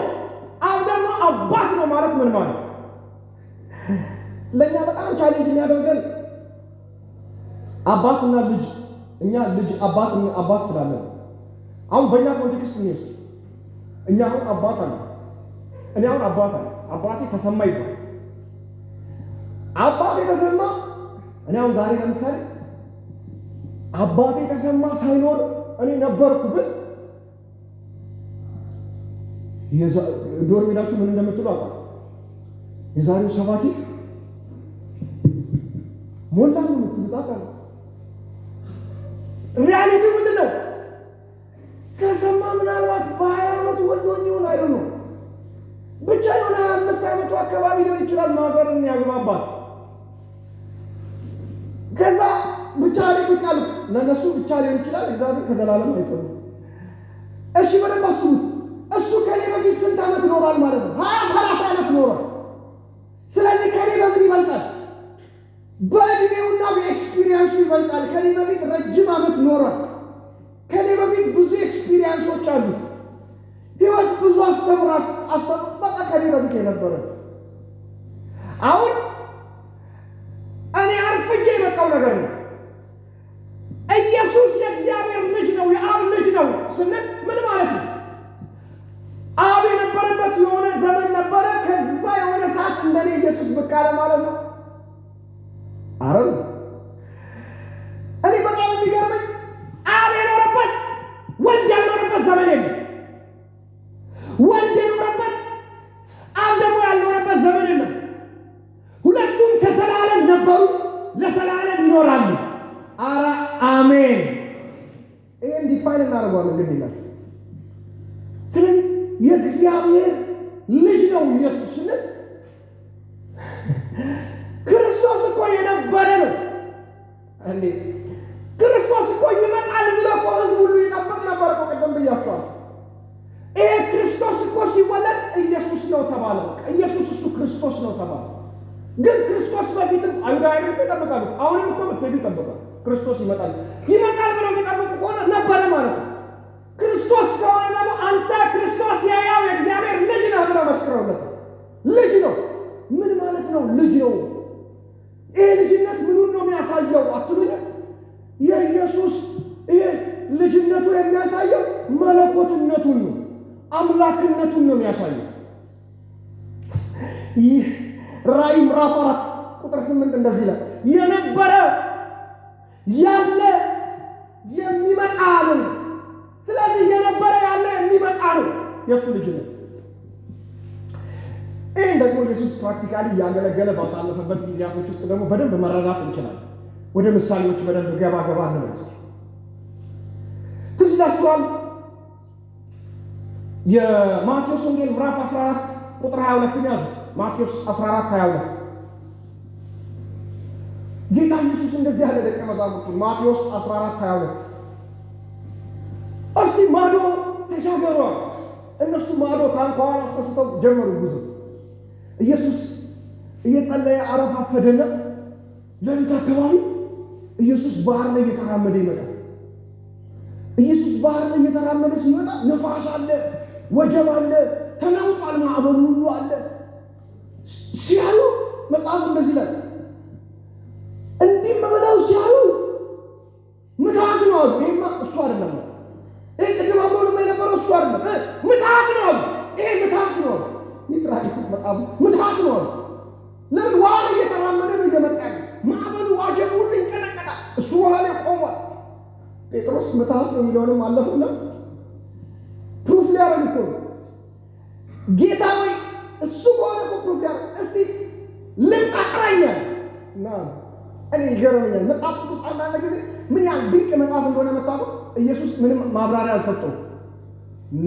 አብ ደግሞ አባት ነው ማለት ምን ማለት ነው? ለእኛ በጣም ቻሌንጅ የሚያደርገን አባትና ልጅ እኛ ልጅ አባት ስላለ አሁን በእኛ ኮንቴክስት ነው። እኛ አሁን አባት አለ፣ እኔ አሁን አባት አለ። አባቴ ተሰማ ይባላል። አባቴ ተሰማ እኔ አሁን ዛሬ ለምሳሌ አባቴ ተሰማ ሳይኖር እኔ ነበርኩ ብል ዶር ሜዳችሁ ምን እንደምትሉ አውቃለሁ። የዛሬው ሰባኪ ሞላ ነው የምትሉት አውቃለሁ። ሪያሊቲ ምንድን ነው? ተሰማ ምናልባት በ20 ዓመቱ ወልዶኝ ይሆን አይደል ነው ብቻ የሆነ 25 ዓመቱ አካባቢ ሊሆን ይችላል። ማዘርን ያግባባት ከዛ ብቻ ሊቃል ለነሱ ብቻ ሊሆን ይችላል። እግዚአብሔር ከዘላለም አይተው። እሺ በደንብ አስቡት። እሱ ከኔ በፊት ስንት ዓመት ኖሯል ማለት ነው? 20-30 ዓመት ኖሯል። ስለዚህ ከኔ በምን ይበልጣል? በእድሜውና በኤክስፒሪየንሱ ይበልጣል። ከኔ በፊት ረጅም ዓመት ኖሯል። ከኔ በፊት ብዙ ኤክስፒሪየንሶች አሉት። ህይወት ብዙ በቃ ከኔ በፊት የነበረ አሁን እኔ አርፍጄ የመጣው ነገር ነው። ኢየሱስ የእግዚአብሔር ልጅ ነው፣ የአብ ልጅ ነው ስንል ምን ማለት ነው? አብ የነበረበት የሆነ ዘመን ነበረ። ከዛ የሆነ ሰዓት እንደኔ ኢየሱስ ብቅ አለ ማለት ነው። አረን እኔ በጣም የሚገርመኝ አብ የኖረበት ወልድ ያልኖረበት ዘመን የለም። ወልድ የኖረበት አብ ደግሞ ያልኖረበት ዘመን የለም። ሁለቱም ከዘላለም ነበሩ፣ ለዘላለም ይኖራሉ። አረ አሜን። ይሄን ዲፋይን እናደርገዋለን ግን ይላችሁ። ስለዚህ የእግዚአብሔር ልጅ ነው ኢየሱስ ስንል ክርስቶስ እኮ የነበረ ነው እንዴ! ክርስቶስ እኮ ይመጣል ብሎ እኮ ሕዝብ ሁሉ ይጠብቅ ነበር እኮ። ቀደም ብያቸዋል። ይሄ ክርስቶስ እኮ ሲወለድ ኢየሱስ ነው ተባለ። ኢየሱስ እሱ ክርስቶስ ነው ተባለ። ግን ክርስቶስ በፊትም አይሁዳውያን ይጠብቃሉ። አሁንም እኮ ብትሄዱ ይጠብቃሉ። ክርስቶስ ይመጣል ብለው የሚጠብቁ ከሆነ ነበረ ማለት ነው። ክርስቶስ ከሆነ ደግሞ አንተ ክርስቶስ የሕያው የእግዚአብሔር ልጅ ነህ ብለው መስክረውለት። ልጅ ነው ምን ማለት ነው? ልጅ ነው። ይሄ ልጅነት ምኑን ነው የሚያሳየው አትሉኝ? የኢየሱስ ይሄ ልጅነቱ የሚያሳየው መለኮትነቱን ነው፣ አምላክነቱን ነው የሚያሳየው። ይህ ራእይ ምዕራፍ 4 ቁጥር 8 እንደዚህ ይላል፣ የነበረ ያለ የሚመጣ ነው። ስለዚህ የነበረ ያለ የሚመጣ ነው የእሱ ልጅነት። ይህ ደግሞ ኢየሱስ ፕራክቲካሊ ያገለገለ ባሳለፈበት ጊዜያቶች ውስጥ ደግሞ በደንብ መረዳት እንችላለን። ወደ ምሳሌዎች በደንብ ገባ እንበል። ትዝ ይላችኋል የማቴዎስ ወንጌል ምዕራፍ 14 ቁጥር 22 ያዙት። ማቴዎስ 14 22 ጌታ ኢየሱስ እንደዚህ ያለ ደቀ መዛሙርቱን ማቴዎስ 14 22 እስቲ ማዶ ተሻገሩ። እነሱ ማዶ ታንኳን አስከስተው ጀመሩ ጉዞ። ኢየሱስ እየጸለየ አረፋፈደና ለሊት አካባቢ ኢየሱስ ባህር ላይ እየተራመደ ይመጣል። ኢየሱስ ባህር ላይ እየተራመደ ሲመጣ ነፋስ አለ፣ ወጀብ አለ፣ ተናውጧል፣ ማዕበሉ ሁሉ አለ። ሲያሉ መጽሐፍ እንደዚህ ይላል፣ እንዲህ መመላው ሲያሉ ምትሃት ነው አሉ። ይሄማ እሱ አይደለም፣ ይሄ ቅድም አብሮ የነበረው እሱ አይደለም፣ ምትሃት ነው አሉ። ይሄ ምትሃት ነው አሉ። ይጥራችሁ መጽሐፉ ምትሃት ነው አሉ። ለምን ውሃ ላይ እየተራመደ ነው እየመጣ ያለው። ማዕበሉ ወጀቡ ሁሉ ይንቀጠቀጣል፣ እሱ ውሃ ላይ ቆሟል። ጴጥሮስ ምትሃት ነው የሚለውንም አለፉና ፕሩፍ ሊያደርግ እኮ ነው። ጌታ ሆይ እሱ ከሆነ እኮ ፕሩፍ ሊያደርግ እስቲ ልምጣ ጥራኛል እና እኔ ይገርመኛል። መጽሐፍ ቅዱስ አንዳንድ ጊዜ ምን ያህል ድንቅ መጽሐፍ እንደሆነ መጣሁ። ኢየሱስ ምንም ማብራሪያ አልሰጠውም።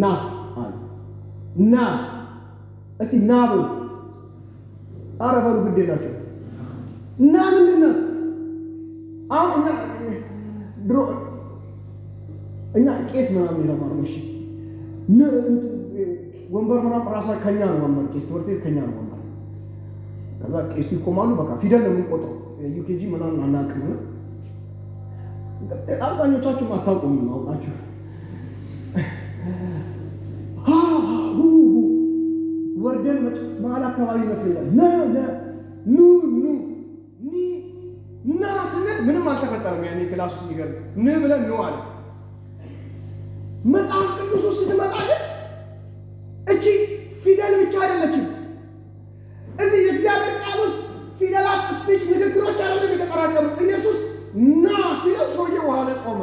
ና አለ። ና እስቲ ና በሉ። ኧረ በሉ ግድ የላቸው። እና ምንድን ነው አሁን ድሮ እኛ ቄስ ምናምን የተማርነው እሺ፣ ወንበር ምናምን ራሳ ከኛ ነው ወንበር፣ ቄስ ትምህርት ቤት ከኛ ነው ወንበር። ከዛ ቄሱ ይቆማሉ፣ በቃ ፊደል ነው የምንቆጥረው። ዩኬጂ ምናምን አናውቅም። አብዛኞቻችሁ አታውቁም ነው አውቃችሁ። ወርደን መሀል አካባቢ ይመስለኛል ኑ ና ስንል ምንም አልተፈጠረም። ያኔ ክላስ ውስጥ ይገርም ን ብለን ነው አለ። መጽሐፍ ቅዱስ ውስጥ ስትመጣ ግን እቺ ፊደል ብቻ አይደለችም። እዚህ የእግዚአብሔር ቃል ውስጥ ፊደላት፣ ስፒች፣ ንግግሮች አይደለም የተጠራቀሙት። ኢየሱስ ና ሲለው ሰውዬ ውሃ ላይ ቆመ።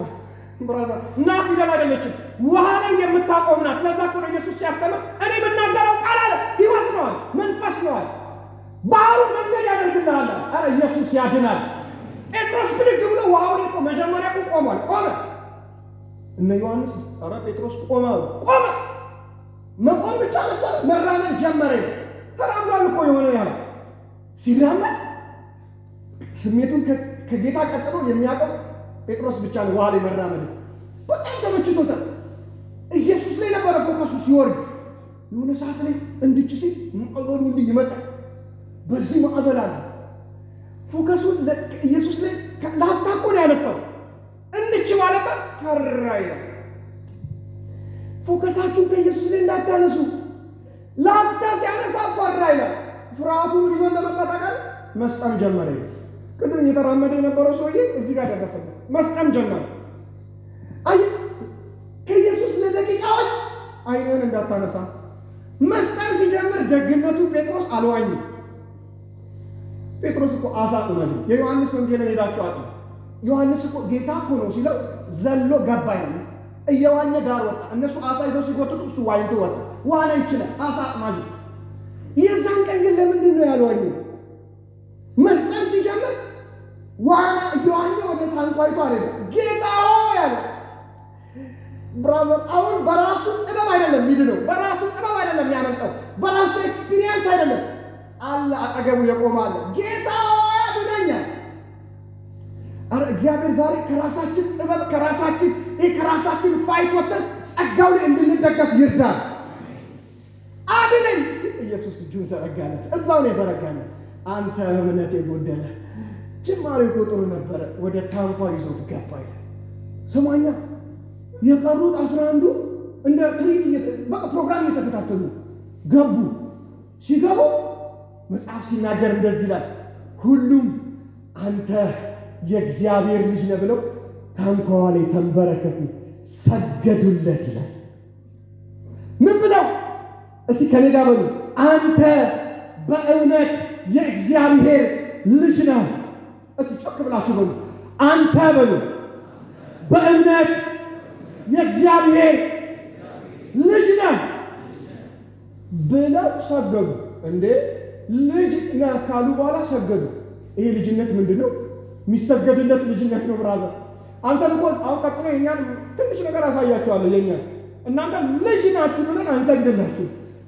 ብራዘር ና ፊደል አይደለችም፣ ውሃ ላይ የምታቆም ናት። ለዛ እኮ ነው ኢየሱስ ሲያስተምር እኔ የምናገረው ቃል አለ ሕይወት ነው አለ፣ መንፈስ ነው አለ፣ ባህሩን መንገድ ያደርግልሃል። ኧረ ኢየሱስ ያድናል። ጴጥሮስ ብድግ ብሎ ውሃው ላይ መጀመሪያ ቆሟል። ቆመ። እነ ዮሐንስ ኧረ ጴጥሮስ ቆመ። መቆም ብቻ መሰለህ መራመድ ጀመረ። ተራምዷል እኮ የሆነ ያህል ሲራመድ ስሜቱን ከጌታ ቀጥሎ የሚያውቀው ጴጥሮስ ብቻ ነው። ውሃ ላይ መራመድ በጣም ተመችቶታል። ኢየሱስ ላይ ነበረ ፎከሱ። ሲወርድ የሆነ ሰዓት ላይ እንድች ሲል ማዕበሉ እንዲህ ይመጣል። በዚህ ማዕበል አለ ፎከሱን ኢየሱስ ላይ ለሀፍታ እኮ ነው ያነሳው። እንድች ባለበት ፈራ ይላል። ፎከሳችሁን ከኢየሱስ ላይ እንዳታነሱ። ለሀፍታ ሲያነሳ ፈራ ይላል። ፍርሃቱን ይዞ እንደመጣጣቃል መስጠም ጀመረ። ቅድም እየተራመደ የነበረው ሰውዬ እዚህ ጋር ደረሰበት፣ መስጠም ጀመረ። አይ ከኢየሱስ ለደቂቃዎች አይንህን እንዳታነሳ። መስጠም ሲጀምር ደግነቱ ጴጥሮስ አልዋኝም። ጴጥሮስ እኮ አሳ አጥማጅ ነው። የዮሐንስ ወንጌል ሄዳችሁ አጥሙ። ዮሐንስ እኮ ጌታ እኮ ነው ሲለው ዘሎ ገባ ይላል። እየዋኘ ዳር ወጣ። እነሱ አሳ ይዘው ሲጎትቱ እሱ ዋኝቶ ወጣ። ዋና ይችላል፣ አሳ አጥማጅ ነው። የዛን ቀን ግን ለምንድን ነው ያልዋኘው? መስጠም ሲጀምር ዋና እየዋኘ ወደ ታንኳይቱ አለ ጌታ ሆይ ያለ ብራዘር። አሁን በራሱ ጥበብ አይደለም ሚድነው፣ በራሱ ጥበብ አይደለም ያመጣው፣ በራሱ ኤክስፒሪየንስ አይደለም አለ አጠገቡ የቆመ አለ። ጌታ ሆይ አድነኛል። አረ እግዚአብሔር ዛሬ ከራሳችን ጥበብ ከራሳችን ፋይት ወጥተን ጸጋው ላይ እንድንደገፍ ይርዳል። አድነኝ ሲል ኢየሱስ እጁን ዘረጋለት። እዛው ነው የዘረጋለት። አንተ እምነት የጎደለ ጅማሬ ቁጥሩ ነበረ። ወደ ታንኳ ይዞት ገባ ይላል። ሰማኛ የቀሩት 11ዱ እንደ ትርኢት በቃ ፕሮግራም እየተከታተሉ ገቡ። ሲገቡ መጽሐፍ ሲናገር እንደዚህ ይላል፣ ሁሉም አንተ የእግዚአብሔር ልጅ ነህ ብለው ታንኳዋ ላይ ተንበረከኩ፣ ሰገዱለት ይላል። ምን ብለው? እስቲ ከኔ ጋር በሉ፣ አንተ በእውነት የእግዚአብሔር ልጅ ነህ። እስቲ ጮክ ብላችሁ በሉ፣ አንተ በሉ በእውነት የእግዚአብሔር ልጅ ነህ ብለው ሰገዱ። እንዴ ልጅ ነህ ካሉ በኋላ ሰገዱ። ይሄ ልጅነት ምንድነው? የሚሰገድለት ልጅነት ነው ብራዘር። አንተን እኮ አሁን ቀጥሎ የኛን ትንሽ ነገር አሳያችኋለሁ። የኛን እናንተ ልጅ ናችሁ ብለን አንሰግድላችሁ።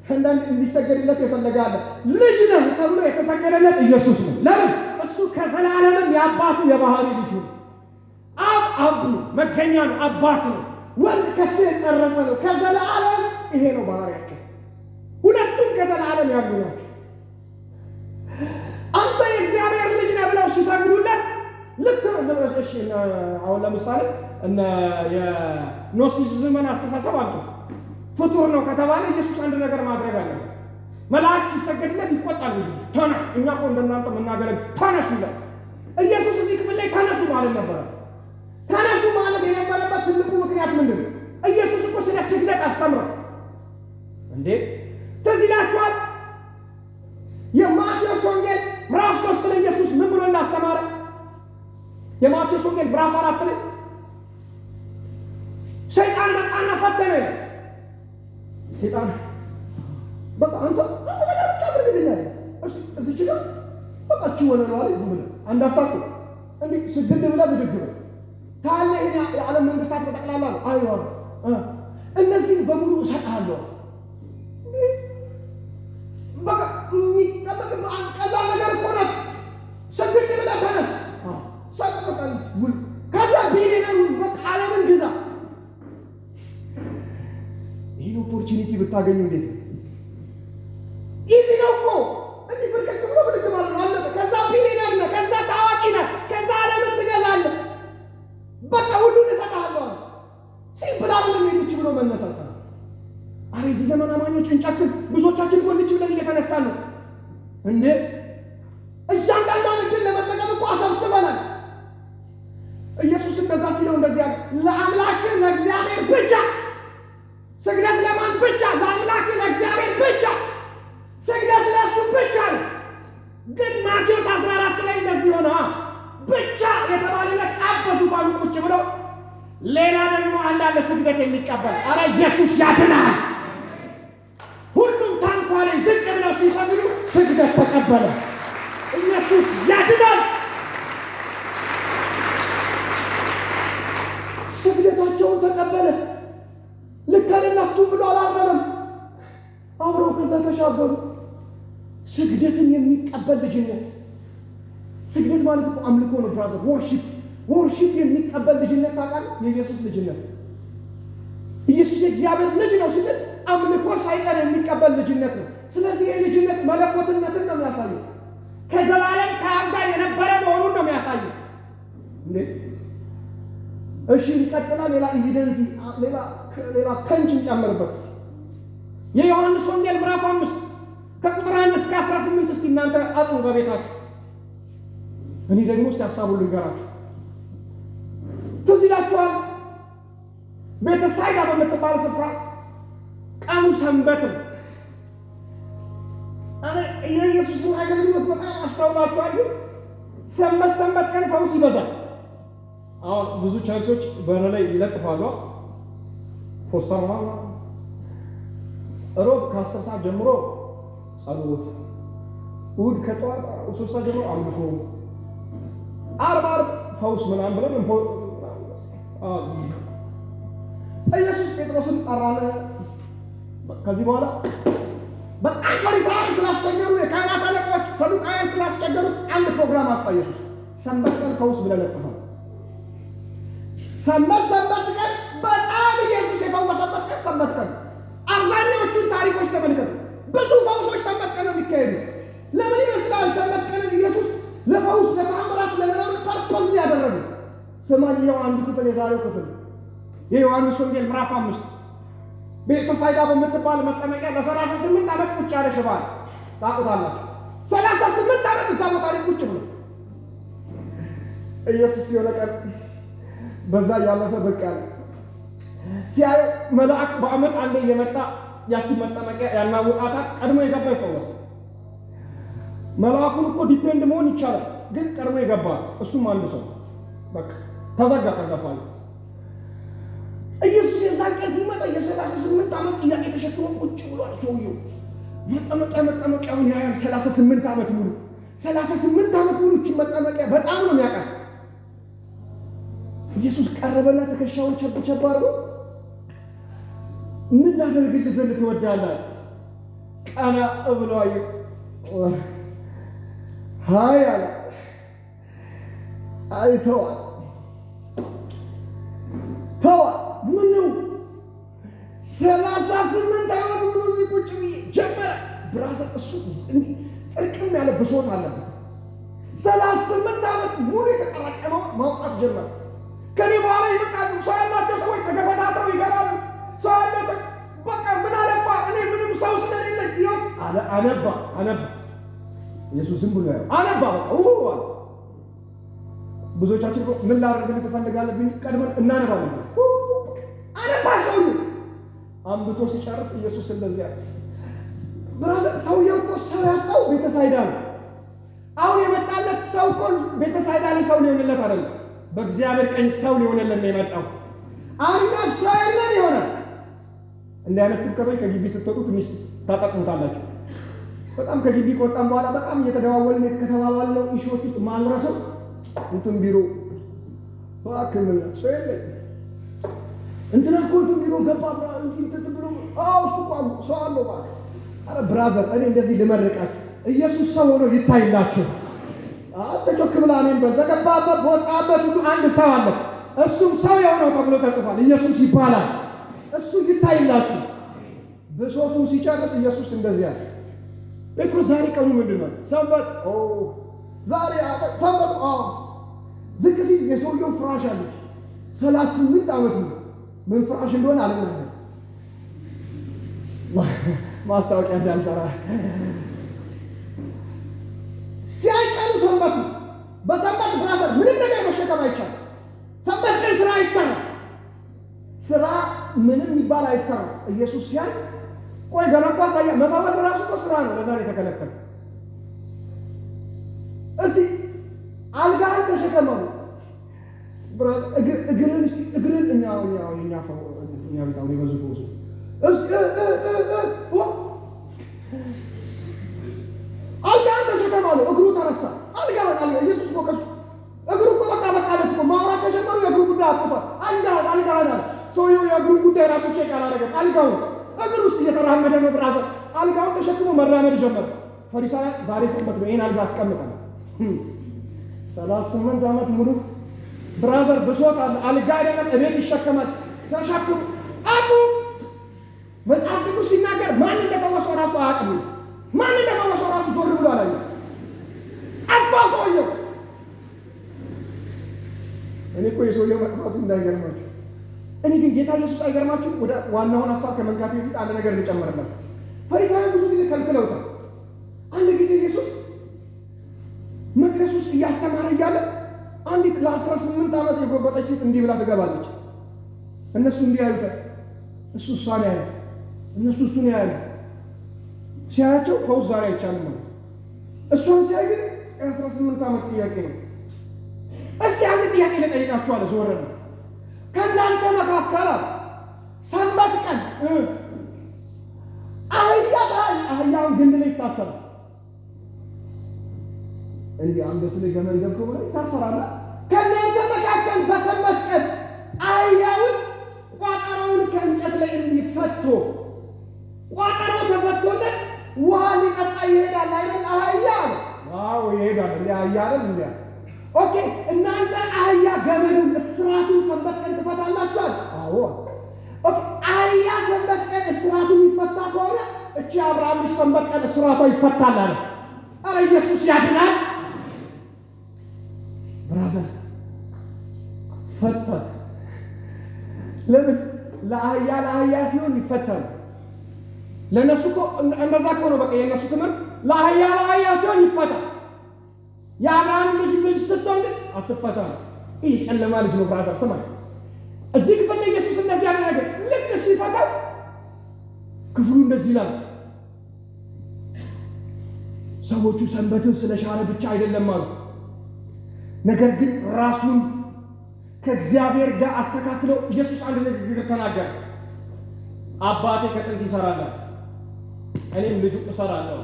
አንዳንድ እንዲሰገድለት የፈለጋለ ልጅ ነህ ተብሎ የተሰገደለት ኢየሱስ ነው። ለምን? እሱ ከዘላለምም የአባቱ የባህሪ ልጁ ነው። አብ ነው፣ መገኛ ነው፣ አባት ነው። ወልድ ከሱ የተረፈ ነው ከዘላለም። ይሄ ነው ባህሪያቸው። ሁለቱም ከዘላለም ያሉ ናቸው። አንተ የእግዚአብሔር ልጅ ነህ ብለው ሲሰግዱለት ልክ እሺ፣ አሁን ለምሳሌ እነ የኖስቲሲዝምን አስተሳሰብ አምጡት። ፍጡር ነው ከተባለ ኢየሱስ አንድ ነገር ማድረግ አለበት። መላእክት ሲሰገድለት ይቆጣል። ብዙ ተነሱ፣ እኛ እኮ እንደናንተ የምናገለግል ተነሱ ይላል። ኢየሱስ እዚህ ክፍል ላይ ተነሱ ማለት ነበረ። ተነሱ ማለት የነበረበት ትልቁ ምክንያት ምንድን ነው? ኢየሱስ እኮ ስለ ስግደት አስተምሯል እንዴ! ትዝ ይላችኋል? የማቴዎስ ወንጌል ምዕራፍ 3 ላይ ኢየሱስ ምን ብሎ እንዳስተማረ? የማቴዎስ ወንጌል ምዕራፍ 4 ላይ ሰይጣን መጣና ፈተነ። ሰይጣን በቃ አንተ ነገር ታደርግልኛለህ እዚህ ጋር በቃ ችወነ ነው አይደል? ዝም ብለህ አንድ አፍታኩ እንዴ ስግድ ብለህ ብድግ ብለህ ታለ ይሄ የዓለም መንግስታት በጠቅላላ ነው አይዋው እነዚህን በሙሉ እሰጥሃለሁ። በቃ የሚጠበቅ ቀላል ነገር እኮ ነው። ስግድ ብለህ ተነስ ሰጥተሃል ውል ከዛ ቢሊየነሩ በቃ ዓለምን ግዛ። ይሄን ኦፖርቹኒቲ ብታገኙ እንዴት ነው? ኢዚ ነው እኮ እንዲህ ብርቅቅ ብሎ ብድግ ማለት ነው አለበት። ከዛ ቢሊየነር ነህ፣ ከዛ ታዋቂ ነህ፣ ከዛ ዓለምን ትገዛለህ። በቃ ሁሉን እሰጥሃለሁ። ሲምፕል አይደለም የሚች ብሎ መነሳት። አረ እዚህ ዘመን አማኞች እንጨክን ብዙዎቻችን ጎልች ብለን እየተነሳን ነው እንዴ! እያንዳንዷን እድል ለመጠቀም እኮ አሰብስበናል። ኢየሱስ እንደዛ ሲለው እንደዚህ ያለ ለአምላክህ ለእግዚአብሔር ብቻ ስግደት። ለማን ብቻ? ለአምላክህ ለእግዚአብሔር ብቻ ስግደት፣ ለእሱ ብቻ ነው። ግን ማቴዎስ 14 ላይ እንደዚህ ሆነ። ብቻ የተባለለት አብ በዙፋኑ ቁጭ ብለው ሌላ ደግሞ አንዳለ ስግደት የሚቀበል። አረ ኢየሱስ ያድናል። ሁሉም ታንኳ ላይ ዝቅ ብለው ሲሰግዱ ስግደት ተቀበለ። ኢየሱስ ያድናል። ስግደታቸውን ተቀበለ። ልክ አይደላችሁም ብሎ አላረመም። አብረው ከዛ ተሻገሩ። ስግደትን የሚቀበል ልጅነት። ስግደት ማለት እኮ አምልኮ ነው ብራዘር። ወርሺፕ የሚቀበል ልጅነት ታውቃለህ? የኢየሱስ ልጅነት። ኢየሱስ የእግዚአብሔር ልጅ ነው ሲል አምልኮ ሳይቀር የሚቀበል ልጅነት ነው። ስለዚህ ይህ ልጅነት መለኮትነትን ነው የሚያሳየው። ከዘላለም ከአብ ጋር የነበረ መሆኑን ነው የሚያሳየው። እሺ እንቀጥላ። ሌላ ኤቪደንስ፣ ሌላ ከንጭ እንጨምርበት። የዮሐንስ ወንጌል ምዕራፍ 5 ከቁጥር 1 እስከ 18 እስቲ እናንተ አጥኑ በቤታችሁ። እኔ ደግሞ እስቲ ሐሳቡን ልንገራችሁ። ትዝ ይላችኋል? ቤተሳይዳ በምትባል ስፍራ ቀኑ ሰንበት ነው። የኢየሱስን አገልግሎት በጣም አስተውላችኋል? ግን ሰንበት ቀን ፈውስ ይበዛል። አሁን ብዙ ቸርቾች በር ላይ ይለጥፋሉ ፖስተር ማለት ሮብ ከ10 ሰዓት ጀምሮ ጸሎት፣ እሑድ ከጠዋት 3 ሰዓት ጀምሮ አምልኮ፣ ዓርብ ፈውስ ምናምን ብለን ኢየሱስ ጴጥሮስን ጠራለ። ከዚህ በኋላ በጣም ፈሪሳውያን ስላስቸገሩ፣ የካህናት አለቆች ሰዱቃውያን ስላስቸገሩት አንድ ፕሮግራም አጣ ኢየሱስ። ሰንበት ቀን ፈውስ ብለን ለጥፈናል። ሰንበት ቀን በጣም ኢየሱስ የፈወሰበት ቀን ሰንበት ቀን። አብዛኛዎቹን ታሪኮች ተመልከቱ። ብዙ ፈውሶች ሰንበት ቀን ነው የሚካሄዱት። ለምን ይመስላል? ሰንበት ቀን ኢየሱስ ለፈውስ ለተአምራት ለምናምን ፐርፖዝ ያደረገ። ስማኛው አንዱ ክፍል የዛሬው ክፍል የዮሐንስ ወንጌል ምዕራፍ 5 ቤተሳይዳ በምትባል መጠመቂያ ለ38 ዓመት ቁጭ ያለ ሽባ ታውቁታላችሁ። 38 ዓመት እዛ ቦታ ላይ ቁጭ ብሎ ኢየሱስ የሆነ ቀን በዛ ያለፈ በቃ ሲያይ መልአክ በአመት አንዴ እየመጣ ያቺን መጠመቂያ ያናውጣታል። ቀድሞ የገባ ይፈወስ። መልአኩን እኮ ዲፔንድ መሆን ይቻላል፣ ግን ቀድሞ የገባ እሱም አንድ ሰው በቃ ተዘጋ። ከዛፋል ኢየሱስ የዛን ቀን ሲመጣ የ38 ዓመት ጥያቄ ተሸክሞ ቁጭ ብሏል ሰውየው። መጠመቂያውን ያያል 38 ዓመት ሙሉ 38 ዓመት ሙሉ እቺ መጠመቂያ በጣም ነው የሚያውቃት። ኢየሱስ ቀረበና ትከሻውን ቸብ አድርጎ ምን ላደርግልህ ዘንድ ትወዳለህ? ቀና ብሎ አየው። ሃይ አለ። አይተዋል ምን ነው 38 ዓመት ሙሉ እዚህ ቁጭ ብዬ ጀመረ። ብራዘር እሱ እንዲህ ጥርቅም ያለ ብሶት አለበት። 38 ዓመት ሙሉ የተጠራቀመው ማውጣት ጀመረ። ከኔ በኋላ ይመጣሉ ሰው ያላቸው ሰዎች ተገፈታተው ይገባሉ። ሰው ያለው በቃ ምን አለፋ እኔ ምንም ሰው ስለሌለኝ ይወስ አነባ ኢየሱስ ዝም ብሎ ያው አነባ በቃ ብዙዎቻችን ምን ላደርግልህ ትፈልጋለህ ቢል ቀድመን እናነባለን። አነባ ሰው አንብቶ ሲጨርስ ኢየሱስ እንደዚህ አለ። ብራዘር ሰውየው እኮ ሰው ያጣው ቤተሳይዳ ነው። አሁን የመጣለት ሰው እኮ ቤተሳይዳ ላይ ሰው ሊሆንለት አይደለም፣ በእግዚአብሔር ቀኝ ሰው ሊሆንለት ነው የመጣው። አንተ ሰው የለም ይሆናል። እንዲህ አይነት ስብከቶች ከግቢ ስትወጡ ትንሽ ታጠቁታላችሁ። በጣም ከግቢ ከወጣን በኋላ በጣም እየተደዋወልን ከተባባልነው ኢሹዎች ውስጥ ማንረሰው እንትን ቢሮ ባክም ሰው የለም እንትና እኮ እንትን ቢሮ ገባ እንትን ብሎ እሱ እኮ ሰው አለው ባክ። አረ ብራዘር እኔ እንደዚህ ልመርቃችሁ፣ ኢየሱስ ሰው ሆኖ ይታይላችሁ። አንተ ጮክ ብለህ አሜን በል። በገባበት በወጣበት ሁሉ አንድ ሰው አለ፣ እሱም ሰው የሆነው ተብሎ ተጽፏል። ኢየሱስ ይባላል። እሱ ይታይላችሁ። ብሶቱን ሲጨርስ ኢየሱስ እንደዚህ አለ። ጴጥሮስ ዛሬ ቀኑ ምንድን ነው? ሰንበት። ዛሬ ሰንበት። ዝቅ ሲል የሰውየው ፍራሽ አለች 38 ዓመት ነው። ምን ፍራሽ እንደሆነ አልናገርም፣ ማስታወቂያ እንዳንሰራ። ሲያይቀሩ ሰንበቱ በሰንበት ብራዘር ምንም ነገር መሸከም አይቻልም። ሰንበት ቀን ስራ አይሰራም። ስራ ምንም የሚባል አይሰራም። ኢየሱስ ሲያይ ቆይ ገና እኮ አሳያ መፈወስ ራሱ እኮ ስራ ነው። ለዛ ነው የተከለከለው። እስቲ አልጋህን ተሸከመው እግርን እስቲ እግርን እኛ ቤታው የበዙ ፈውሱ እስቲ አልጋህን ተሸከመው። እግሩ ተረሳ። አልጋህን ኢየሱስ ፎከሱ እግሩ እኮ በቃ ለት እኮ ማውራት ተጀመሩ። የእግሩ ጉዳይ አጥቷል። አልጋህን አለ ሰውየው። የእግሩን ጉዳይ ራሱ ቼክ አላደረገም። አልጋው እግር ውስጥ እየተራመደ ነው። ብራዘር አልጋውን ተሸክሞ መራመድ ጀመረ። ፈሪሳውያን ዛሬ ሰንበት ነው ይሄን አልጋ አስቀምጠን 38 ዓመት ሙሉ ብራዘር ብሶት አለ። አልጋ አይደለም እቤት ይሸከማል። ተሸክሙ አቁም። መጽሐፍ ቅዱስ ሲናገር ማን እንደፈወሰው ራሱ አያውቅም። ማን እንደፈወሰው ራሱ ዞር ብሎ አላየም። ጠፋ ሰውየው። እኔ እኮ የሰውየው መጥፋቱ እንዳይገርማችሁ። እኔ ግን ጌታ ኢየሱስ አይገርማችሁ? ወደ ዋናውን ሐሳብ ከመንካቴ በፊት አንድ ነገር ልጨምርላችሁ። ፈሪሳውያን ብዙ ጊዜ ከልክለውታል። አንድ ጊዜ ኢየሱስ መቅደስ ውስጥ እያስተማረ እያለ አንዲት ለ18 ዓመት የጎበጠች ሴት እንዲህ ብላ ትገባለች። እነሱ እንዲህ ያዩታል፣ እሱ እሷን ያያል፣ እነሱ እሱን ያያሉ። ሲያያቸው ፈውስ ዛሬ አይቻልም ማለት። እሷን ሲያይ ግን የ18 ዓመት ጥያቄ ነው። እስቲ አንድ ጥያቄ ልጠይቃችሁ አለ። ዞር ነው ከእናንተ መካከል ሰንበት ቀን አህያውን ግንድ ላይ ይታሰራል። እንዲህ አንገቱ ላይ ገመድ ገብቶ ብላ ይታሰራል። ከእናንተ መካከል በሰንበት ቀን አህያውን ቋጠሮውን ከእንጨት ላይ እንዲፈቶ ቋጠሮ ተፈቶለት ውሃ ሊጠጣ ይሄዳል አይደል? አህያ አዎ ይሄዳል። እንዲህ አህያ አይደል? እንዲያ ኦኬ። እናንተ አህያ ገመዱን እስራቱን ሰንበት ቀን ትፈታላችኋል? አዎ ኦኬ። አህያ ሰንበት ቀን እስራቱን ይፈታ ከሆነ እቺ አብርሃም ሰንበት ቀን እስራቷ ይፈታል አለ። አረ ኢየሱስ ያድናል። ብራዘር ፈታት። ለምን? ለአህያ ሲሆን ይፈታል። ለነሱ እኮ እንደዛ እኮ ነው። በቃ የነሱ ትምህርት ለአህያ ሲሆን ይፈታል። የአብርሃም ልጅ ስትሆን ግን አትፈታም። ይህ ጨለማ ልጅ ነው። ብራዘር ስማ፣ እዚህ ክፍል ላይ ኢየሱስ እንደዚህ ያለ ነገር ልክ ሲፈታው ክፍሉ እንደዚህ ይላል። ሰዎቹ ሰንበትን ስለሻረ ብቻ አይደለም አሉ፣ ነገር ግን ራሱን ከእግዚአብሔር ጋር አስተካክለው ኢየሱስ አንድ ንግግር ተናገረ። አባቴ ከጥንት ይሰራል፣ እኔም ልጁ እሰራለሁ።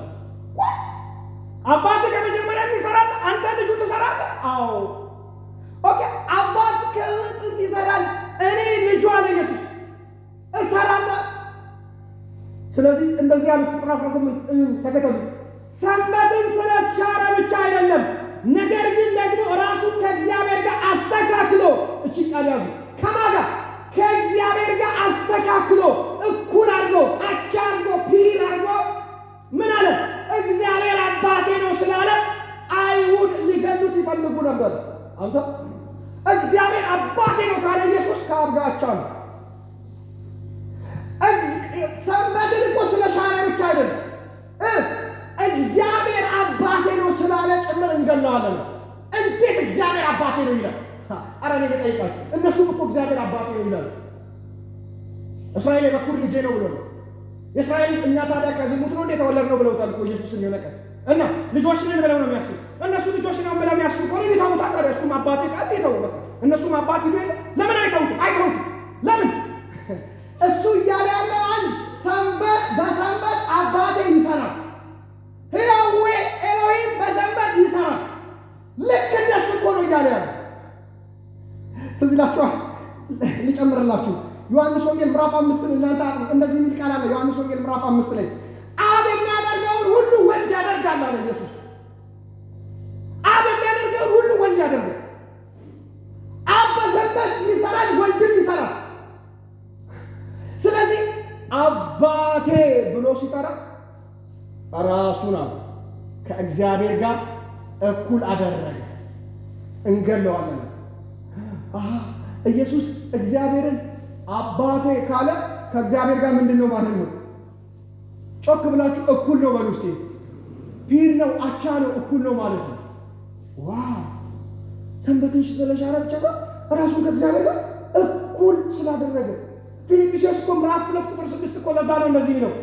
አባት ከመጀመሪያ ይሰራል፣ አንተ ልጁ ትሰራለህ። አዎ ኦኬ። አባት ከጥንት ይሰራል፣ እኔ ልጁ አለ ኢየሱስ እሰራለሁ። ስለዚህ እንደዚህ ያሉት ቁጥር 18 ተከተሉ። ሰንበትን ስለሻረ ብቻ አይደለም፣ ነገር ግን ደግሞ ራሱን ከእግዚአብሔር ጋር አስተካክሎ፣ እቺ ቃል ያዙ፣ ከማን ጋር? ከእግዚአብሔር ጋር አስተካክሎ፣ እኩል አድርጎ፣ አቻ አድርጎ፣ ፒር አድርጎ ምን አለ? እግዚአብሔር አባቴ ነው ስላለ አይሁድ ሊገሉት ይፈልጉ ነበር። አንተ እግዚአብሔር አባቴ ነው ካለ ኢየሱስ ከአብ ጋር አቻ ነው። ሰንበትን እኮ ስለሻረ ብቻ አይደለም፣ እግዚአብሔር አባቴ ነው ስላለ ጭምር እንገለዋለን። እንዴት እግዚአብሔር አባቴ ነው ይላል? አረ እኔ ልጠይቃችሁ፣ እነሱም እኮ እግዚአብሔር አባቴ ነው ይላል። እስራኤል የበኩር ልጄ ነው ብሎ ነው። የእስራኤል እኛ ታዲያ ከዝሙት ነው እንዴት ተወለድ ነው ብለውታል እኮ ኢየሱስን የሆነ ቀን እና ልጆች ነን ብለው ነው የሚያስቡ። እነሱ ልጆች ነው ብለው የሚያስቡ ከሆነ ሊታውታ ታዲያ እሱም አባቴ ቃል ይተው በቃ እነሱም አባት ይሉ ለምን አይተውትም? ለምን እሱ እያለ ያለው አንድ ሰንበት በሰንበት አባቴ ይሰራል፣ ሕያዌ ኤሎሂም በሰንበት ይሰራል። ልክ እንደሱ እኮ ነው እያለ ያለው። ትዝ ይላችኋል፣ ሊጨምርላችሁ ዮሐንስ ወንጌል ምዕራፍ 5 እናንተ እንደዚህ የሚል ቃል አለ። ዮሐንስ ወንጌል ምዕራፍ 5 ላይ አብ የሚያደርገውን ሁሉ ወልድ ያደርጋል አለ ኢየሱስ። አብ የሚያደርገውን ሁሉ ወልድ ያደርጋል። አብ በሰንበት ይሰራል፣ ወልድም ይሰራል። ስለዚህ አባቴ ብሎ ሲጠራ ራሱን አለ ከእግዚአብሔር ጋር እኩል አደረገ። እንገለዋለን። ኢየሱስ እግዚአብሔርን አባቴ ካለ ከእግዚአብሔር ጋር ምንድን ነው ማለት ነው? ጮክ ብላችሁ እኩል ነው በሉ እስቲ። ፒር ነው፣ አቻ ነው፣ እኩል ነው ማለት ነው። ዋው! ሰንበትን ስለሻረ ብቻ ራሱን ከእግዚአብሔር ጋር እኩል ስላደረገ። ፊልጵስዩስ እኮ ምዕራፍ 2 ቁጥር 6 እኮ ለዛ ነው እንደዚህ ነው።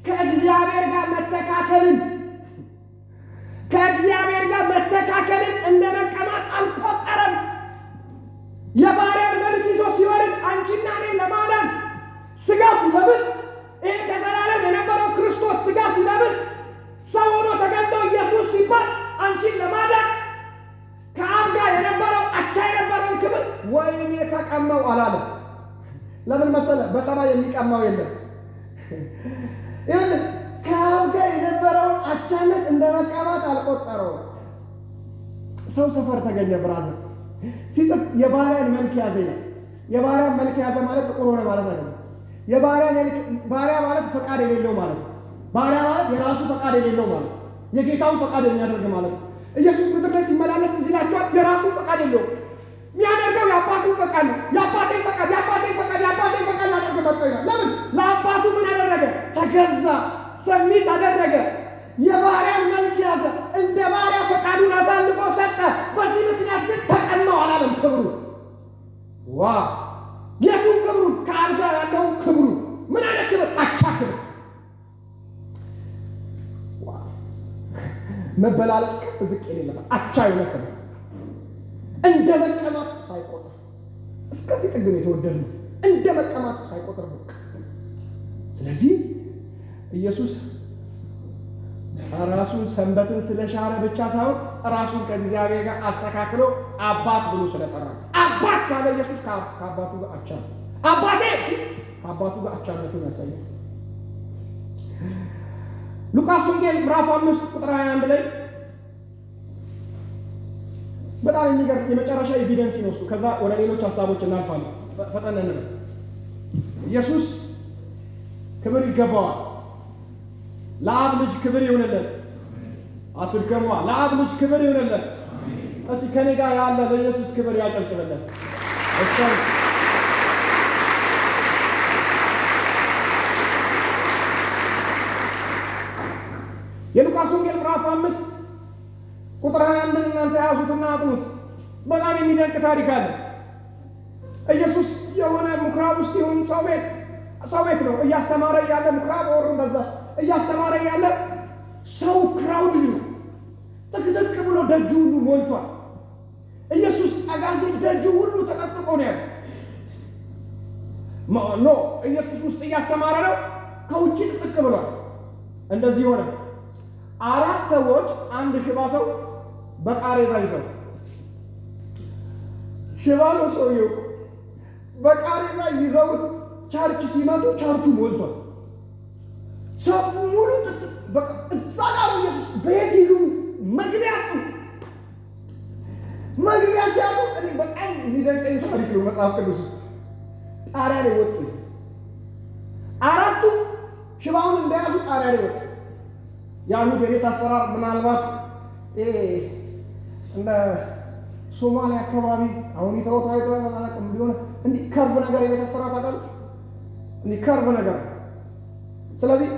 ከእግዚአብሔር ጋር መተካከልን እንደ መቀማት አልቆጠረም። የባሪያን መልክ ይዞ ሲወርድ አንቺና እኔ ለማዳን ሥጋ ሲለብስ፣ ይሄ ከዘላለም የነበረው ክርስቶስ ሥጋ ሲለብስ ሰው ሆኖ ተገልጦ ኢየሱስ ሲባል አንቺን ለማዳን ከአብ ጋር የነበረው አቻ የነበረውን ክብር ወይኔ ተቀማው አላለም። ለምን መሰለ? በሰማይ የሚቀማው የለም። ይሁን ከአብ ጋር የነበረውን አቻነት እንደ መቀማት አልቆጠረውም። ሰው ሰፈር ተገኘ ብራዘር ሲጽፍ የባሪያን መልክ ያዘ ይላል። የባሪያን መልክ ያዘ ማለት ጥቁር ሆነ ማለት አይደለም። ባሪያ ማለት ፈቃድ የሌለው ማለት ነው። ባሪያ ማለት የራሱ ፈቃድ የሌለው ማለት ነው። የጌታውን ፈቃድ የሚያደርግ ማለት ነው። ኢየሱስ ምድር ላይ ሲመላለስ ትዝ ይላችኋል። የራሱ ፈቃድ የለውም። የሚያደርገው የአባቱን ፈቃድ ነው። የአባቴን ፈቃድ ያደርግ መጥቶ ይላል። ለምን? ለአባቱ ምን አደረገ? ተገዛ፣ ሰሚት አደረገ። የባሪያን መልክ ያዘ። እንደ ባሪያ ፈቃዱን አሳልፎ ሰጠ። በዚህ ምክንያት ግን ተቀማው አላለም። ክብሩ የቱ ክብሩ? ከአብ ጋር ያለው ክብሩ። ምን አይነት ክብር? አቻ ክብር። መበላለጥ ከፍ ዝቅ የሌለበት አቻ የሆነ ክብር፣ እንደ መቀማት ሳይቆጥር እስከዚህ ጥግ ነው የተወደድነው። እንደ መቀማት ሳይቆጥር ብቅ። ስለዚህ ኢየሱስ ራሱን ሰንበትን ስለሻረ ብቻ ሳይሆን ራሱን ከእግዚአብሔር ጋር አስተካክሎ አባት ብሎ ስለጠራ፣ አባት ካለ ኢየሱስ ከአባቱ ጋር አቻ ነው። አባቴ ሲል ከአባቱ ጋር አቻነቱን ያሳያል። ሉቃስ ወንጌል ምዕራፍ 5 ቁጥር 21 ላይ በጣም የሚገርም የመጨረሻ ኤቪደንስ ነው እሱ። ከዛ ወደ ሌሎች ሀሳቦች እናልፋለን። ፈጠን እንበል። ኢየሱስ ክብር ይገባዋል። ለአብ ልጅ ክብር ይሁንለት። አትድከሟ። ለአብ ልጅ ክብር ይሁንለት። እስኪ ከኔ ጋር ያለ ለኢየሱስ ክብር ያጨብጭበለት። የሉቃስ ወንጌል ምዕራፍ 5 ቁጥር 21 እናንተ ያዙትና አጥኑት። በጣም የሚደንቅ ታሪክ አለ። ኢየሱስ የሆነ ምኩራብ ውስጥ ይሁን ሰው ቤት ነው እያስተማረ ያለ፣ ምኩራብ ወሩ እንደዛ እያስተማረ ያለ ሰው ክራውድ ነው፣ ጥቅጥቅ ብሎ ደጁ ሁሉ ሞልቷል። ኢየሱስ ጠጋ ሲል ደጁ ሁሉ ተጠቅጥቆ ነው ያለው። ኢየሱስ ውስጥ እያስተማረ ነው፣ ከውጭ ጥቅጥቅ ብሏል። እንደዚህ ሆነ። 4 ሰዎች አንድ ሽባ ሰው በቃሬዛ ይዘው ሽባ ነው ሰውየው በቃሬዛ ይዘውት ቸርች ሲመጡ ቸርቹ ሞልቷል። ሰው ሙሉ በቃ እዛ ጋር ኢየሱስ ቤት ይሉ መግቢያ ሲያጡ እኔ በጣም የሚደንቀኝ ታሪክ ነው መጽሐፍ ቅዱስ ውስጥ ጣሪያ ላይ ወጡ። 4ቱ ሽባውን እንደያዙ ጣሪያ ላይ ወጡ። የአይሁድ የቤት አሰራር ምናልባት እንደ ሶማሊያ አካባቢ አሁን ይተውታው አላውቅም ቢሆን እንዲህ ከርቭ ነገር የቤት አሰራር ታውቃለች፣ እንዲህ ከርቭ ነገር። ስለዚህ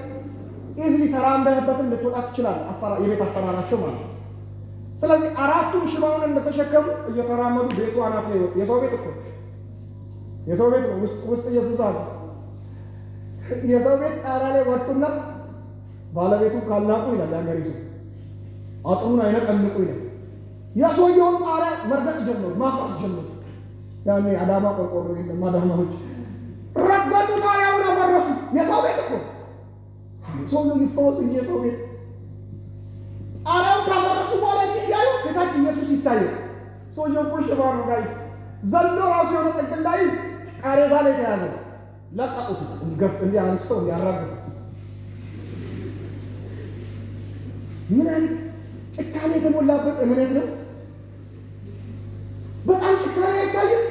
ኢዝሊ ተራምደህበትም ልትወጣ ትችላለህ፣ የቤት አሰራራቸው ማለት ነው። ስለዚህ 4ቱም ሽባውን እንደተሸከሙ እየተራመዱ ቤቱ አናት ላይ ወጡ። የሰው ቤት እኮ የሰው ቤት ነው፣ ውስጥ ኢየሱስ አለ። የሰው ቤት ጣሪያ ላይ ወጡና ባለቤቱ ካልናቁ ይላል ያገሬ ሰው አጥሩን አይነቀንቁ ይላል። የሰውየውን ጣሪያ መርገጥ ጀመሩ፣ ማፍረስ ጀመሩ። ያኔ አዳማ ቆርቆሮ የለም አዳማዎች ረገጡ፣ ጣሪያውን አፈረሱ። የሰው ቤት እኮ ሰውየው ይፈወስ እንጂ የሰው ቤት ጣሪያውን ካፈረሱ በኋላ እንዲህ ሲያዩ ከታች ኢየሱስ ይታያል። ሰውየው እኮ ሽባ ነው ጋይስ። ዘሎ ራሱ የሆነ ጥግ ላይ ቃሬዛ ላይ ተያዘ። ለቀቁት፣ እንዲህ አንስተው እንዲያራግፉ። ምን አይነት ጭካኔ የተሞላበት እምነት ነው! በጣም ጭካኔ አይታይም፣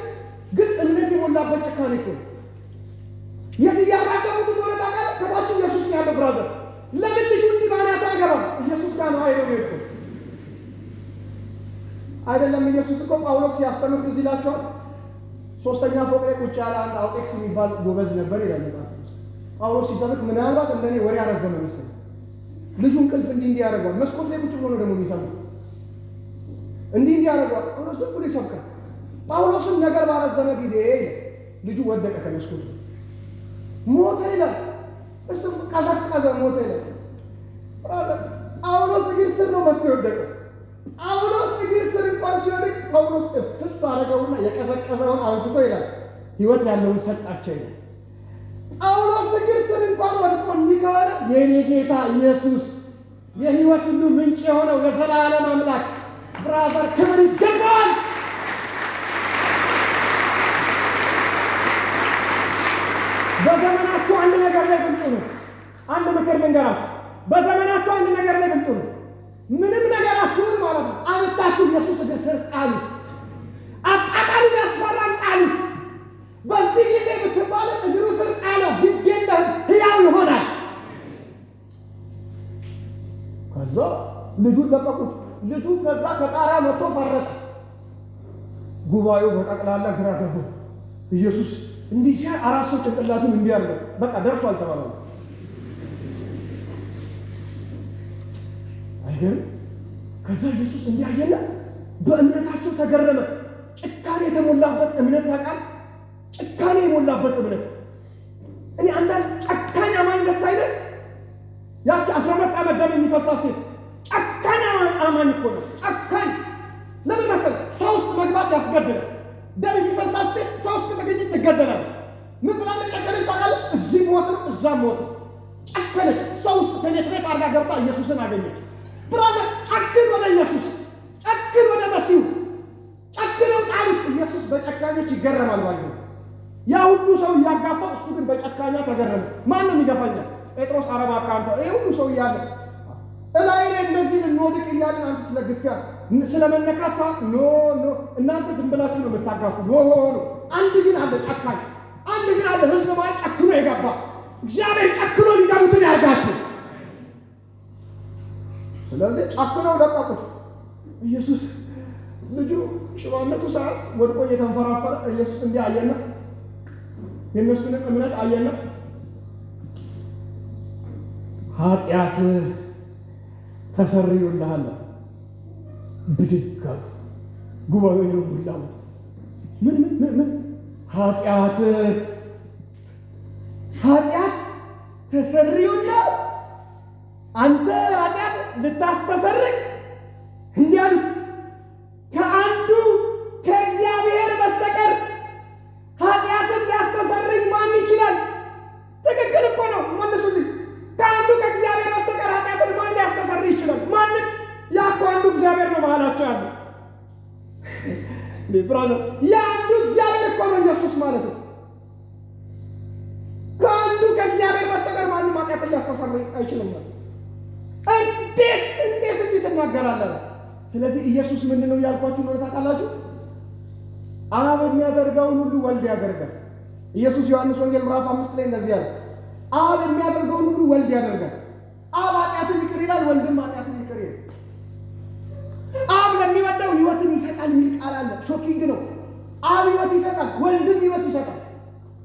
ግን እምነት የሞላበት ጭካኔ እኮ ነው። የት እያራገፉት እንደሆነ ታውቃለህ? ከታች ኢየሱስ ነው ያለው። ብራዘር ለምን ልጁ እንዲህ ባናት አይገባም? ኢየሱስ ጋር ነው አይደለም እኮ አይደለም። ኢየሱስ እኮ ጳውሎስ ሲያስተምር ትዝ ይላችኋል። 3ኛ ፎቅ ላይ ቁጭ ያለ አንድ አውጤክስ የሚባል ጎበዝ ነበር ይላል መጽሐፍ። ጳውሎስ ሲሰብክ ምናልባት እንደኔ ወሬ አረዘመ መሰለኝ። ልጁን ቅልፍ እንዲህ ያደርገዋል። መስኮት ላይ ቁጭ ብሎ ነው ደግሞ የሚሰማው። እንዲህ ያደርገዋል። ጳውሎስ ሁሉ ይሰብካል። ጳውሎስን ነገር ባረዘመ ጊዜ ልጁ ወደቀ ከመስኮት ሞተ ይላል። እሱ ቀዘቀዘ፣ ሞተ ይላል። ጳውሎስ እግር ስር ነው መጥቶ የወደቀው። ጳውሎስ እግር ስር እንኳን ሲወድቅ ጳውሎስ ፍስ አደረገውና የቀዘቀዘውን አንስቶ ይላል ሕይወት ያለውን ሰጣቸው ይላል። ጳውሎስ እግር ስር እንኳን ወድቆ እንዲህ ከሆነ የኔ ጌታ ኢየሱስ የሕይወት ሁሉ ምንጭ የሆነው የዘላለም አምላክ ብራዘር ክብር ይገባዋል። በዘመናችሁ አንድ ነገር ላይ ብልጡ ነው። አንድ ምክር ልንገራችሁ። በዘመናችሁ አንድ ነገር ላይ ብልጡ ነው። ምንም ነገራችሁን ማለት ነው አመጣችሁ ኢየሱስ እግር ስር ጣሉት። አጣጣሉ ያስፈራን ጣሉት። በዚህ ጊዜ ብትባል እግሩ ስር ጣለው፣ ቢገለህ ሕያው ይሆናል። ከዛ ልጁን ለቀቁት። ልጁ ከዛ ከጣሪያ መጥቶ ፈረጠ። ጉባኤው በጠቅላላ ግራ ገባው። ኢየሱስ እንዲህ ሲያ 4 ሰው ጭንቅላቱን እንዲህ አለ። በቃ ደርሷል ተባለ። አይገርም? ከዛ ኢየሱስ እንዲህ አየና በእምነታቸው ተገረመ። ጭካኔ የተሞላበት እምነት ታውቃለህ? ጭካኔ የሞላበት እምነት። እኔ አንዳንድ ጨካኝ አማኝ ደስ አይደል? ያቺ 12 ዓመት ደም የሚፈሳት ሴት ጨካኝ አማኝ እኮ ነው። ጨካኝ ለምን መሰለህ? ሰው ውስጥ መግባት ያስገድላል። ደም የሚፈሳት ሴት ሰው ውስጥ ተገኘች ትገደላለች። ምን ብላ ጨከነች ታውቃለህ? እዚህ ሞት ነው እዛም ሞት ነው። ጨከነች። ሰው ውስጥ ፔኔትሬት አድርጋ ገብታ ኢየሱስን አገኘች። ብራዘር ጨክን ወደ ኢየሱስ፣ ጨክን ወደ መሲሁ፣ ጨክነው ጣሉት። ኢየሱስ በጨካኞች ይገረማል ማለት ነው። ያ ሁሉ ሰው እያጋፋው እሱ ግን በጨካኛ ተገረመ። ማንም ይገፋኛል? ጴጥሮስ አረባ ካንተ ይሄ ሁሉ ሰው እያለ እላይ ላይ እንደዚህ እንወድቅ እያለን አንተ ስለ ግፊያ ስለ መነካታ ኖ እናንተ ዝም ብላችሁ ነው የምታጋፉ። ኖ አንድ ግን አለ ጨካኝ፣ አንድ ግን አለ ህዝብ ማለት ጨክኖ የገባ እግዚአብሔር ጨክኖ ሊገቡትን ያርጋችሁ። ስለዚህ ጨክነው ለቀቁት። ኢየሱስ ልጁ ሽባነቱ ሰዓት ወድቆ እየተንፈራፈረ ኢየሱስ እንዲህ አየና የእነሱንም እምነት አየና ኃጢአት ተሰርዮልሃል። ብድግ አሉ። ጉባኤው ነው ሙላው። ምን ኃጢአት ተሰርዮልሃል? አንተ ኃጢአት ልታስተሰርይ እንዲህ አሉ። ከአንዱ ከእግዚአብሔር በስተቀር ኃጢአትን ሊያስተሰርይ ማን ይችላል? ትክክል እኮ ነው። መልሱልኝ። ከአንዱ ከእግዚአብሔር በስተቀር ናቸው ያሉ ብራዘር። የአንዱ እግዚአብሔር እኮ ነው ኢየሱስ ማለት ነው። ከአንዱ ከእግዚአብሔር በስተቀር ማንም ኃጢአት ሊያስተሰርይ አይችልም። እንዴት እናገራለን? ስለዚህ ኢየሱስ ምንድን ነው እያልኳችሁ ነው ታውቃላችሁ? አብ የሚያደርገውን ሁሉ ወልድ ያደርጋል። ኢየሱስ ዮሐንስ ወንጌል ምዕራፍ 5 ላይ እንደዚህ ያለ፣ አብ የሚያደርገውን ሁሉ ወልድ ያደርጋል። አብ ኃጢአትን ይቅር ይላል፣ ወልድም ኃጢአትን ይቅር ይላል። አብ ለሚወደው ሕይወትን ይሰጣል የሚል ቃል አለ። ሾኪንግ ነው። አብ ሕይወት ይሰጣል፣ ወልድም ሕይወት ይሰጣል።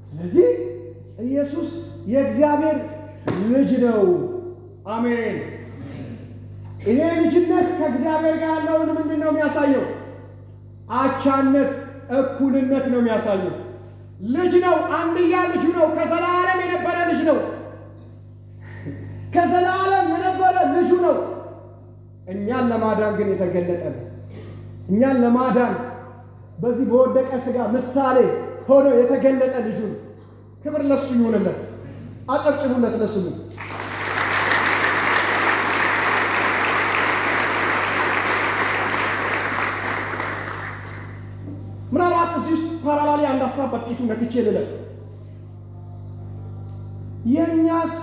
ስለዚህ ኢየሱስ የእግዚአብሔር ልጅ ነው። አሜን። ይሄ ልጅነት ከእግዚአብሔር ጋር ያለውን ምንድን ነው የሚያሳየው? አቻነት፣ እኩልነት ነው የሚያሳየው። ልጅ ነው፣ አንድያ ልጁ ነው። ከዘላለም የነበረ ልጅ ነው። ከዘላለም የነበረ ልጁ ነው። እኛን ለማዳን ግን የተገለጠ ነው። እኛን ለማዳን በዚህ በወደቀ ሥጋ ምሳሌ ሆኖ የተገለጠ ልጁ ነው። ክብር ለሱ ይሁንለት። አጨብጭቡለት ለስሙ። ምናልባት እዚህ ውስጥ ፓራላሊ አንድ ሀሳብ በጥቂቱ ነክቼ ልለፍ። የእኛስ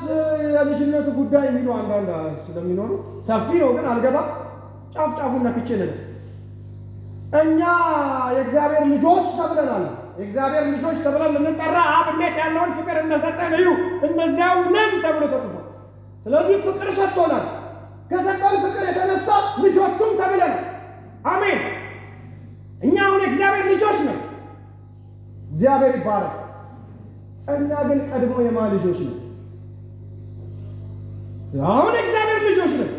የልጅነቱ ጉዳይ የሚሉ አንዳንድ ስለሚኖሩ ሰፊ ነው፣ ግን አልገባም። ጫፍ ጫፉን ነክቼ ልለፍ። እኛ የእግዚአብሔር ልጆች ተብለናል። የእግዚአብሔር ልጆች ተብለን ልንጠራ አብ እንዴት ያለውን ፍቅር እንደሰጠን እዩ፣ እነዚያው ነን ተብሎ ተጽፏል። ስለዚህ ፍቅር ሰጥቶናል። ከሰጠን ፍቅር የተነሳ ልጆቹም ተብለን፣ አሜን። እኛ አሁን የእግዚአብሔር ልጆች ነው። እግዚአብሔር ይባረክ። እኛ ግን ቀድሞ የማን ልጆች ነው? አሁን የእግዚአብሔር ልጆች ነው።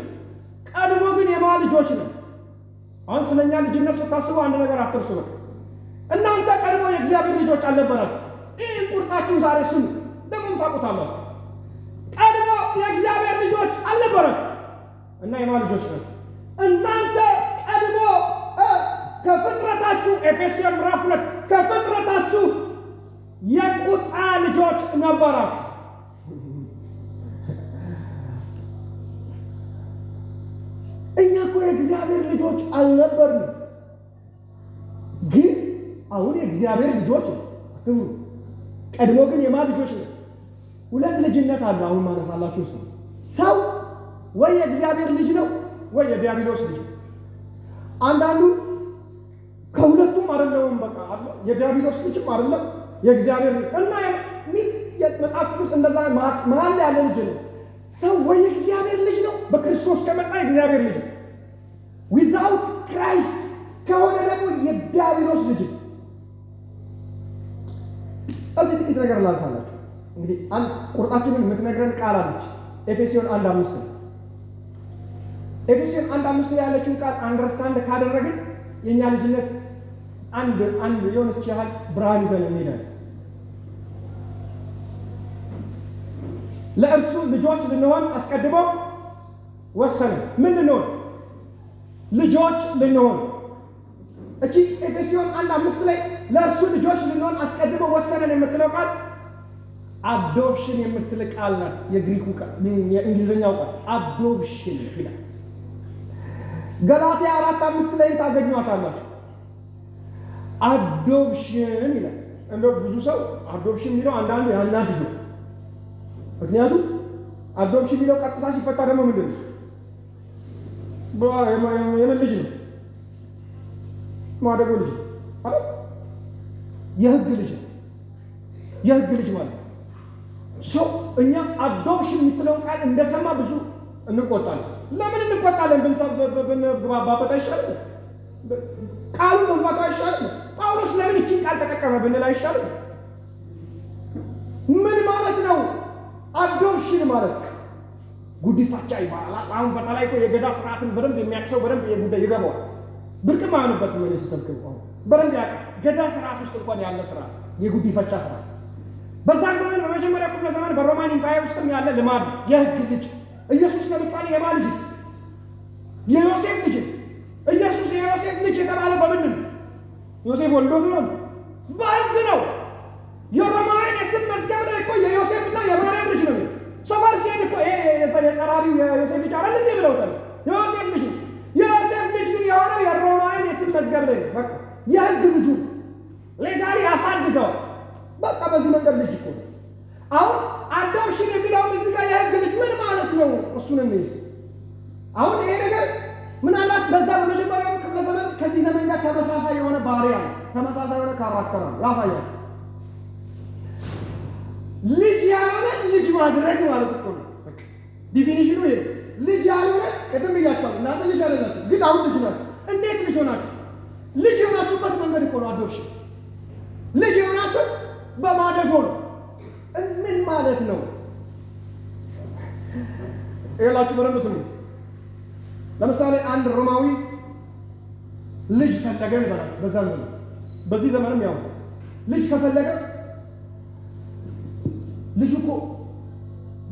ቀድሞ ግን የማን ልጆች ነው? አሁን ስለኛ ልጅነት ስታስቡ አንድ ነገር አትርሱ። በቃ እናንተ ቀድሞ የእግዚአብሔር ልጆች አልነበራችሁ። ይህ ቁርጣችሁን ዛሬ ስሙ፣ ደግሞም ታውቁታላችሁ። ቀድሞ የእግዚአብሔር ልጆች አልነበራችሁ እና የማን ልጆች ናቸው? እናንተ ቀድሞ ከፍጥረታችሁ ኤፌሶን ምዕራፍ 2 ከፍጥረታችሁ የቁጣ ልጆች ነበራችሁ። እኛ እኮ የእግዚአብሔር ልጆች አልነበርንም፣ ግን አሁን የእግዚአብሔር ልጆች ነው። ክብሩ ቀድሞ ግን የማን ልጆች ነው? ሁለት ልጅነት አለ። አሁን ማነሳላችሁ እሱ ሰው ወይ የእግዚአብሔር ልጅ ነው ወይ የዲያብሎስ ልጅ ነው። አንዳንዱ ከሁለቱም አይደለም፣ በቃ የዲያብሎስ ልጅም አይደለም የእግዚአብሔር እና መጽሐፍ ቅዱስ እንደዛ መሀል ያለ ልጅ ነው። ሰው ወይ የእግዚአብሔር ልጅ ነው በክርስቶስ ከመጣ የእግዚአብሔር ልጅ ነው። ዊዛውት ክራይስት ከሆነ ደግሞ የዲያብሎስ ልጅ ነው። እዚህ ጥቂት ነገር ላንሳላችሁ። እንግዲህ አንድ ቁርጣችንን የምትነግረን ቃል አለች። ኤፌሶን 1:5 ኤፌሶን 1:5 ላይ ያለችውን ቃል አንደርስታንድ ካደረግን የእኛ ልጅነት አንድ የሆነች ያህል ብርሃን ይዘን እንሄዳለን። ለእርሱ ልጆች ልንሆን አስቀድሞ ወሰነ። ምን ልንሆን? ልጆች ልንሆን። እቺ ኤፌሶን 1:5 ላይ ለእርሱ ልጆች ልንሆን አስቀድሞ ወሰነን የምትለው ቃል አዶፕሽን የምትል ቃል ናት። የግሪኩ ቃል የእንግሊዝኛው ቃል አዶፕሽን ይላል። ገላትያ 4:5 ላይ ታገኟታላችሁ። አዶፕሽን ይላል። እንደው ብዙ ሰው አዶፕሽን የሚለው አንዳንዱ ያናድዱ። ምክንያቱም አዶፕሽን የሚለው ቀጥታ ሲፈታ ደግሞ ምንድን ነው? የምን ልጅ ነው? ማደጎ ልጅ ነው። የህግ ልጅ ነው። የህግ ልጅ ማለት ሰው እኛ አዶፕሽን የምትለውን ቃል እንደሰማ ብዙ እንቆጣለን። ለምን እንቆጣለን? ብንግባባበት አይሻልም? ቃሉ መንፋቱ አይሻልም? ጳውሎስ ለምን ይህችን ቃል ተጠቀመ ብንል አይሻልም? ምን ማለት ነው? አዶፕሽን ማለት ጉዲፈቻ ይባላል። አሁን በተለይ እኮ የገዳ ስርዓትን በደንብ የሚያክሰው በደንብ የጉዳይ ይገባዋል። ብርቅም አይሆንበትም። ምን ሲሰብክ በደንብ ያውቃል። ገዳ ስርዓት ውስጥ እንኳን ያለ ስርዓት የጉዲፈቻ ስርዓት በዛን ዘመን በመጀመሪያ ክፍለ ዘመን በሮማን ኢምፓየር ውስጥም ያለ ልማድ የህግ ልጅ ኢየሱስ ለምሳሌ የማን ልጅ? የዮሴፍ ልጅ። ኢየሱስ የዮሴፍ ልጅ የተባለ በምንድን ነው? ዮሴፍ ወልዶት ነው? በህግ ነው። የሮማውያን የስም መዝገብ ላይ እኮ የዮሴፍና የማርያም ልጅ ነው። ሶፋር ሲሄድ እኮ የጠራቢው የዮሴፍ ልጅ አይደል እንዴ ብለውታል። የዮሴፍ ልጅ ነው። የዮሴፍ ልጅ ግን የሆነው መዝገብ ላይ በቃ የህግ ልጁ ሌጋሊ አሳድገው በቃ በዚህ መንገድ ልጅ እኮ አሁን አዶፕሽን የሚለው እዚህ ጋር የህግ ልጅ ምን ማለት ነው? እሱን እንይዝ። አሁን ይሄ ነገር ምናልባት በዛ በመጀመሪያው ክፍለ ዘመን ከዚህ ዘመን ጋር ተመሳሳይ የሆነ ባህሪ አለ፣ ተመሳሳይ የሆነ ካራክተር አለ። ያሳያል። ልጅ ያልሆነ ልጅ ማድረግ ማለት እኮ ነው። ዲፊኒሽኑ ይሄ ልጅ ያልሆነ ቅድም ብያቸዋለሁ። እናንተ ልጅ አይደላችሁ፣ ግን አሁን ልጅ ናችሁ። እንዴት ልጅ ሆናችሁ? ልጅ የሆናችሁበት መንገድ እኮ ነው አዶፕሽን። ልጅ የሆናችሁ በማደጎ ነው። ምን ማለት ነው? ይላችሁ በደንብ ስሙ። ለምሳሌ አንድ ሮማዊ ልጅ ፈለገ ይባላል። በዛ ዘመን በዚህ ዘመንም ያው ልጅ ከፈለገ ልጅ እኮ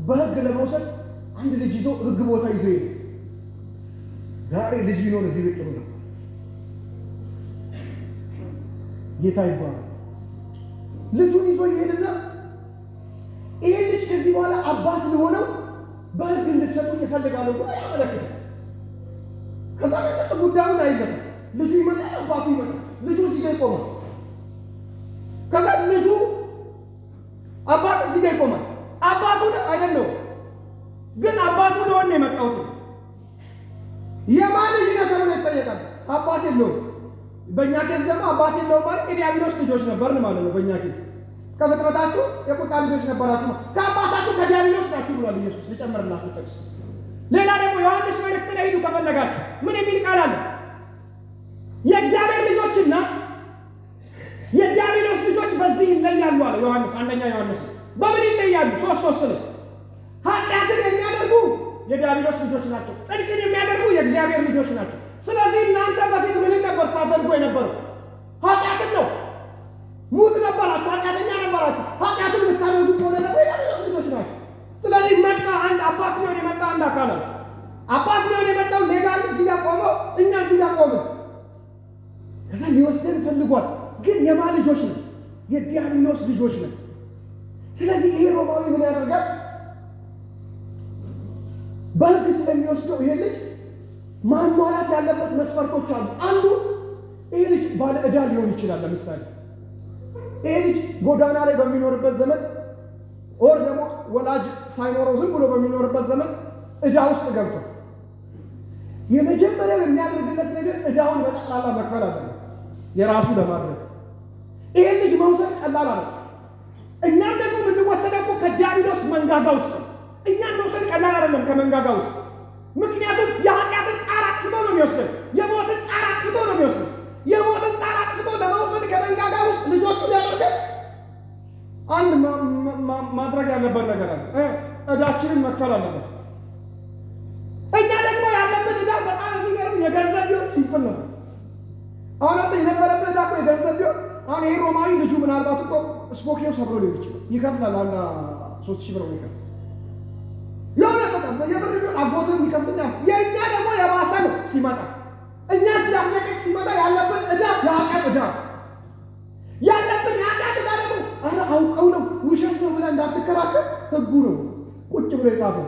በህግ ለመውሰድ አንድ ልጅ ይዞ ህግ ቦታ ይዞ ይሄድ። ዛሬ ልጅ ቢኖር እዚህ ብቅ ነው ጌታ ይባላል። ልጁን ይዞ ይሄድና ይሄ ልጅ ከዚህ በኋላ አባት ለሆነው በህግ እንድትሰጡኝ እፈልጋለሁ ብሎ ያመለክታል። ከዛ መንግስት ጉዳዩን አይለትም። ልጁ ይመጣል፣ አባቱ ይመጣል። ልጁ እዚህ ጋር ይቆማል። ከዛ ልጁ አባት እዚህ ጋር ይቆማል። አባቱን አይደለው ግን አባቱ ለሆነ የመጣሁት የማን ልጅ ነው ተብሎ ይጠየቃል። አባት የለውም። በእኛ ኬዝ ደግሞ አባት የለውም ማለት የዲያብሎስ ልጆች ነበርን ማለት ነው። በእኛ ኬዝ ከፍጥረታችሁ የቁጣ ልጆች ነበራችሁ፣ ከአባታችሁ ከዲያብሎስ ናችሁ ብሏል ኢየሱስ። ልጨምርላችሁ ጥቅስ። ሌላ ደግሞ ዮሐንስ መልእክት ላይ ሄዱ ከፈለጋችሁ ምን የሚል ቃል አለ? የእግዚአብሔር ልጆችና የዲያብሎስ ልጆች በዚህ ይለያሉ አለ ዮሐንስ። አንደኛ ዮሐንስ በምን ይለያሉ? ሶስት ላይ ኃጢአትን የሚያደርጉ የዲያብሎስ ልጆች ናቸው፣ ጽድቅን የሚያደርጉ የእግዚአብሔር ልጆች ናቸው። ስለዚህ እናንተ በፊት ምን ነበር ታደርጉ የነበረው? ኃጢአትን ነው። ሙት ነበራችሁ፣ ኃጢአተኛ ነበራችሁ። ኃጢአትን የምታደርጉ ከሆነ ደግሞ የዲያብሎስ ልጆች ናቸው። ስለዚህ መጣ አንድ አባት ሊሆን የመጣ አንድ አካል አለ። አባት ሊሆን የመጣው ሌጋል እዚህ ጋር ቆመው፣ እኛ እዚህ ጋር ቆመን፣ ከዛ ሊወስደን ፈልጓል። ግን የማን ልጆች ነው? የዲያብሎስ ልጆች ነው። ስለዚህ ይሄ ሮማዊ ምን ያደርጋል? በህግ ስለሚወስደው ይሄ ልጅ ማሟላት ያለበት መስፈርቶች አሉ። አንዱ ይሄ ልጅ ባለ ዕዳ ሊሆን ይችላል። ለምሳሌ ይሄ ልጅ ጎዳና ላይ በሚኖርበት ዘመን ኦር ደግሞ ወላጅ ሳይኖረው ዝም ብሎ በሚኖርበት ዘመን ዕዳ ውስጥ ገብቶ የመጀመሪያው የሚያደርግለት ነገር ዕዳውን በጠቅላላ መክፈል አለበት፣ የራሱ ለማድረግ። ይሄ ልጅ መውሰድ ቀላል አለ። እኛም ደግሞ የምንወሰደው እኮ ከዲያብሎስ መንጋጋ ውስጥ ነው። እኛን መውሰድ ቀላል አይደለም ከመንጋጋ ውስጥ። ምክንያቱም የኃጢአትን ጣር አጥፍቶ ነው የሚወስደን። የሞትን ጣር አጥፍቶ ነው የሚወስደን። የሞትን ጣር አጥፍቶ ለመውሰድ ከመንጋጋ ውስጥ ልጆቹ ሊያደርገን አንድ ማድረግ ያለበት ነገር አለ። ዕዳችንን መክፈል አለበት። እኛ ደግሞ ያለበት ዕዳ በጣም የሚገርም የገንዘብ ቢሆን ሲምፕል ነው። አሁን አንተ የነበረበት ዕዳ እኮ የገንዘብ ቢሆን አሁን ይሄ ሮማዊ ልጁ ምናልባት እኮ ስፖኪዮ ሰብሮ ሊሆን ይችላል። ይከፍላል። አንድ 3000 ብር ይከፍላል። የሆነ በጣም የብር ቢሆን አጎትም ይከፍልና የእኛ ደግሞ የባሰ ነው ሲመጣ። እኛ ስላስለቀቅ ሲመጣ ያለብን ዕዳ የኃጢአት ዕዳ ያለብን የኃጢአት ዕዳ ደግሞ አረ አውቀው ነው ውሸት ነው ብለህ እንዳትከራከር ህጉ ነው ቁጭ ብሎ የጻፈው።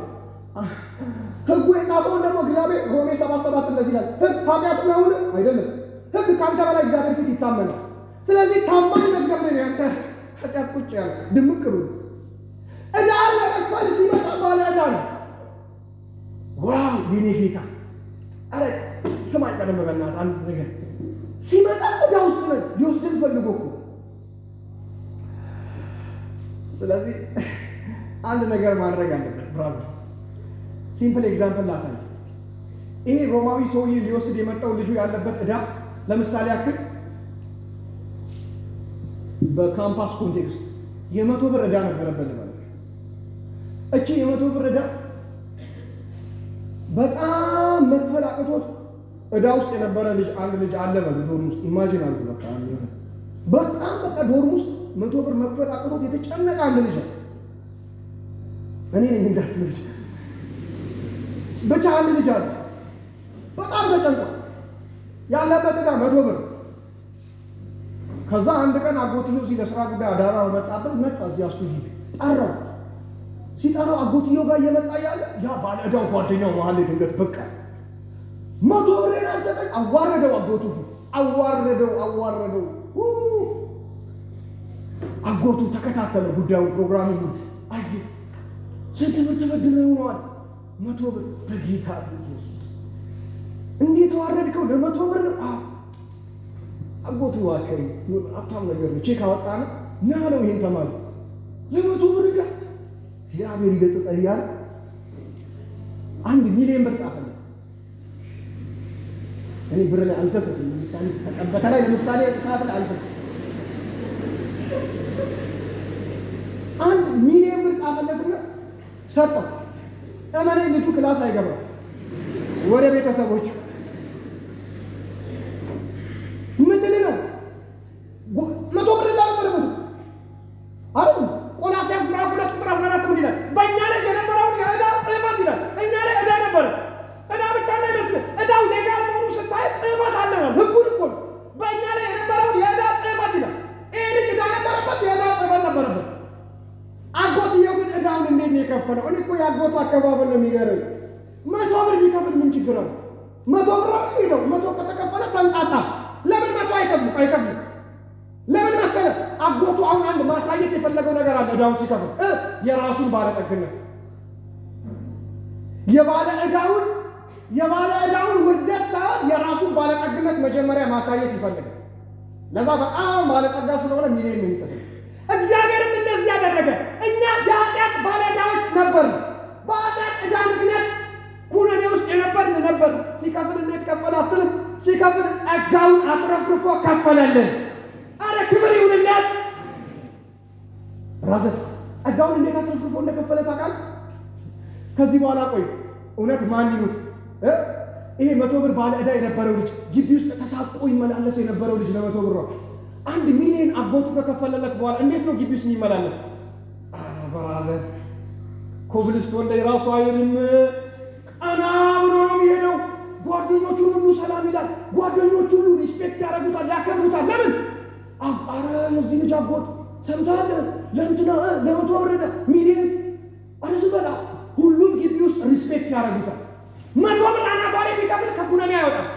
ህጉ የጻፈውን ደግሞ እግዚአብሔር ሮሜ 7:7 እንደዚህ ይላል፣ ህግ ኃጢአት ነው አይደለም። ህግ ከአንተ በላይ እግዚአብሔር ፊት ይታመናል። ስለዚህ ታማኝ መዝገብ ላይ ያንተ ኃጢአት ቁጭ ያለ ድምቅ ነው። ዕዳ ለመክፈል ሲመጣ ባለ ዕዳ ነው። ዋው የኔ ጌታ! አረ ስማኝ ቀደም በእናትህ አንድ ነገር ሲመጣ ዕዳ ውስጥ ነው ሊወስድን ፈልጎ እኮ። ስለዚህ አንድ ነገር ማድረግ አለበት ብራዘር። ሲምፕል ኤግዛምፕል ላሳይ። ይሄ ሮማዊ ሰውዬ ሊወስድ የመጣው ልጁ ያለበት ዕዳ ለምሳሌ ያክል በካምፓስ ኮንቴክስት 100 ብር ዕዳ ነበረበት ማለት ነው። እቺ 100 ብር ዕዳ በጣም መክፈል አቅቶት ዕዳ ውስጥ የነበረ ልጅ አንድ ልጅ አለ በዶርም ውስጥ ኢማጂን አድርጉ። በጣም በቃ ዶርም ውስጥ 100 ብር መክፈል አቅቶት የተጨነቀ አንድ ልጅ አለ። እኔ ነኝ እንዳትሉ ብቻ አንድ ልጅ አለ። በጣም ተጨንቋል። ያለበት ዕዳ 100 ብር። ከዛ አንድ ቀን አጎትየው እዚህ ለስራ ጉዳይ አዳራ መጣበት። መጣ እዚህ አስቱ ጠራው። ሲጠራው አጎትየው ጋር እየመጣ ያለ ያ ባለ ዕዳው ጓደኛው መሀል ላይ ድንገት በቃ 100 ብር ያሰጠኝ አዋረደው። አጎቱ ፊት አዋረደው። አጎቱ ተከታተለ ጉዳዩ ፕሮግራሙ አየ። ስንት ብር ተበድረው ነው አለ። 100 ብር። በጌታ ኢየሱስ እንዴት ተዋረድከው? ለ100 ብር ነው። አጎቱ ዋከይ አታም ነገር ነው። ቼክ አወጣና ና ነው ይሄን ተማሪ ለ100 ብር ጋር እግዚአብሔር ይገጽጸኝ እያለ 1 ሚሊዮን ብር ጻፈለት። እኔ ብር ላይ አልሰሰትም። ለምሳሌ ተቀበተ ላይ ለምሳሌ ጻፈ ላይ አልሰሰትም። 1 ሚሊዮን ብር ጻፈለትና ሰጠው። እመነኝ ልጁ ክላስ አይገባም። ወደ ቤተሰቦቹ ምን ነው 100 ብር ላልነበረ አይደል? ቆላስይስ ምዕራፍ 2 ቁጥር 14 ምን ይላል? በእኛ ላይ የነበረውን የዕዳ ጽሕፈት ይላል። እኛ ላይ ዕዳ ነበረ። ዕዳ ብቻ እንዳይመስልህ፣ ዕዳው ሌጋል መሆኑ ስታይ ጽሕፈት አለ ነው። ህጉን እኮ በእኛ ላይ የነበረውን የዕዳ ጽሕፈት ይላል። ይህ ልጅ ዕዳ ነበረበት፣ የዕዳ ጽሕፈት ነበረበት። አጎትየው ግን ዕዳውን እንዴት ነው የከፈለው? እኔ እኮ የአጎቱ አከፋፈል ነው የሚገርም። 100 ብር ቢከፍል ምን ችግር አለው? 100 ብር ነው 100 ከተከፈለ ተንጣጣ። ለምን 100 አይከፍልም? ለምን መሰለ? አጎቱ አሁን አንድ ማሳየት የፈለገው ነገር አለ። ዕዳውን ሲከፍል የራሱን ባለጠግነት የባለ ዕዳውን ውርደት ሳይሆን የራሱን ባለጠግነት መጀመሪያ ማሳየት ይፈልጋል። ለዛ በጣም ባለጠጋ ስለሆነ ሚሊዮን ነው የሚጽፈው። እግዚአብሔርም እንደዚህ ያደረገ። እኛ የኃጢአት ባለዕዳዎች ነበር። በኃጢአት ዕዳ ምክንያት ኩነኔ ውስጥ የነበርን ነበር። ሲከፍል እንዴት ከፈለ አትልም? ሲከፍል ጸጋውን አትረፍርፎ ከፈለልን። አረ ክብር ይሁንለት። ራዘት ጸጋውን እንዴት አትረፍርፎ እንደከፈለ ታውቃለህ? ከዚህ በኋላ ቆይ እውነት ማን ይሙት ይሄ 100 ብር ባለ ዕዳ የነበረው ልጅ ግቢ ውስጥ ተሳቆ ይመላለስ የነበረው ልጅ ለ100 ብር 1 ሚሊዮን አጎቱ ከከፈለለት በኋላ እንዴት ነው ግቢ ውስጥ የሚመላለስ? ራዘት ኮብልስቶን ላይ ራሱ አይልም። ቀና ብሎ ነው የሚሄደው። ጓደኞቹን ሁሉ ሰላም ይላል። ጓደኞቹ ሁሉ ሪስፔክት ያደርጉታል፣ ያከብሩታል። ለምን? አረ የዚህ ልጅ አጎት ሰምተሃል? ለእንትና ለ100 ብር ሚሊዮን አረ ዝበላ ሁሉም ግቢ ውስጥ ሪስፔክት ያደርጉታል። 100 ብር አናባሪ ቢከፍል ከኩነኔ አይወጣም።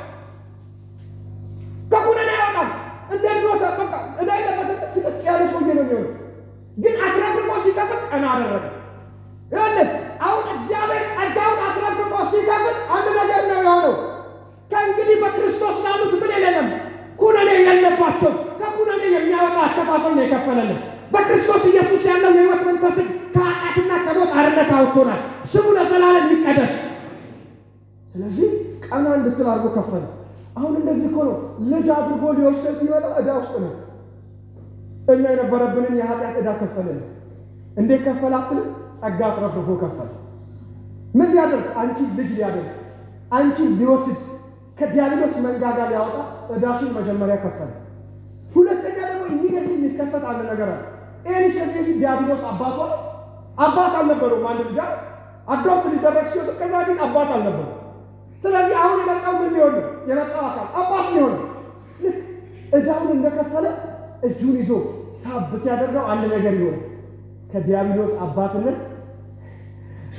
እንደ ድሮታ በቃ እዳ የለበትም። ስቅቅ ያለ ሰውዬ ነው የሚሆነው። ግን አትረፍርፎ ሲከፍል ቀና አደረገ። ይኸውልህ አሁን እግዚአብሔር ጸጋውን አትረፍርፎ ሲከፍል አንድ ነገር ነው የሆነው። ከእንግዲህ በክርስቶስ ላሉት ምን የለም? ኩነኔ የለባቸው። ከኩነኔ የሚያወጣ አከፋፈል ነው የከፈለልን። በክርስቶስ ኢየሱስ ያለው የሕይወት መንፈስን ከኃጢአትና ከሞት አርነት አውጥቶናል። ስሙ ለዘላለም ይቀደስ። ስለዚህ ቀና እንድትል አድርጎ ከፈለ። አሁን እንደዚህ እኮ ነው። ልጅ አድርጎ ሊወስደን ሲመጣ ዕዳ ውስጥ ነው። እኛ የነበረብንን የኃጢአት ዕዳ ከፈለልን። እንዴት ከፈለ አትልም? ጸጋ አትረፍርፎ ከፈለ። ምን ሊያደርግ? አንቺን ልጅ ሊያደርግ፣ አንቺን ሊወስድ፣ ከዲያብሎስ መንጋጋ ሊያወጣ ዕዳሽን መጀመሪያ ከፈለ። ሁለተኛ ደግሞ የሚከሰት አንድ ነገር አለ። ይህ ዲያብሎስ አባት አልነበረውም። አንድ ልጅ አዶፕት ሊደረግ ሲወስድ ከዛ ፊት አባት አልነበረው። ስለዚህ አሁን የመጣው ምን ሊሆን ነው? የመጣው አካል አባት ሊሆን ነው። ልክ ዕዳውን እንደከፈለ እጁን ይዞ ሳብ ሲያደርገው አንድ ነገር ይሆናል። ከዲያብሎስ አባትነት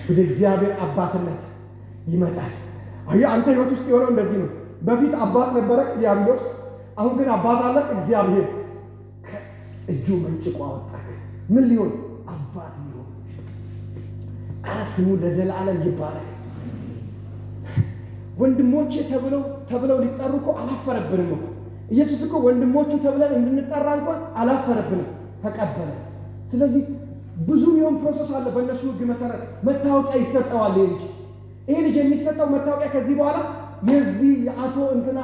ወደ እግዚአብሔር አባትነት ይመጣል። አንተ ሕይወት ውስጥ የሆነው እንደዚህ ነው። በፊት አባት ነበረ ዲያብሎስ፣ አሁን ግን አባት አለ እግዚአብሔር። ከእጁ መንጭቆ አወጣህ። ምን ሊሆን? አባት ሊሆን። ኧረ ስሙ ለዘላለም ይባረክ። ወንድሞቼ ተብለው ሊጠሩ እኮ አላፈረብንም እኮ። ኢየሱስ እኮ ወንድሞቹ ተብለን እንድንጠራ እንኳን አላፈረብንም፣ ተቀበለ። ስለዚህ ብዙ የሚሆን ፕሮሰስ አለ። በእነሱ ሕግ መሰረት መታወቂያ ይሰጠዋል። ይሄ ልጅ የሚሰጠው መታወቂያ ከዚህ በኋላ የዚህ የአቶ እንትና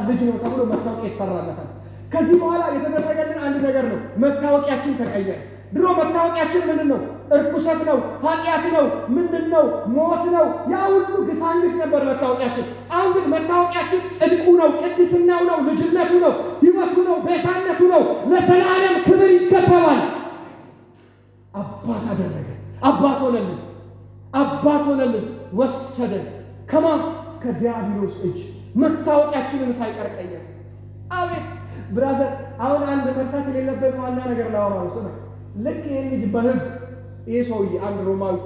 ልጅ ነው ተብሎ መታወቂያ ይሰራለታል። ከዚህ በኋላ የተደረገልን አንድ ነገር ነው። መታወቂያችን ተቀየረ። ድሮ መታወቂያችን ምንድን ነው? እርኩሰት ነው፣ ኃጢአት ነው፣ ምንድን ነው? ሞት ነው። ያ ሁሉ ግሳንግስ ነበር መታወቂያችን። አሁን ግን መታወቂያችን ጽድቁ ነው፣ ቅድስናው ነው፣ ልጅነቱ ነው፣ ሕይወቱ ነው፣ ቤዛነቱ ነው። ለዘላለም ክብር ይገባዋል። አባት አደረገ። አባት ሆነልን፣ ወሰደን። ከማን? ከዲያብሎስ እጅ መታወቂያችንን ሳይቀር ቀየረ። አቤት ብራዘር፣ አሁን አንድ መርሳት የሌለበት ዋና ነገር ላወራው ስማ። ልክ ይህን ልጅ በሕግ ይህ ሰውዬ አንድ ሮማዊ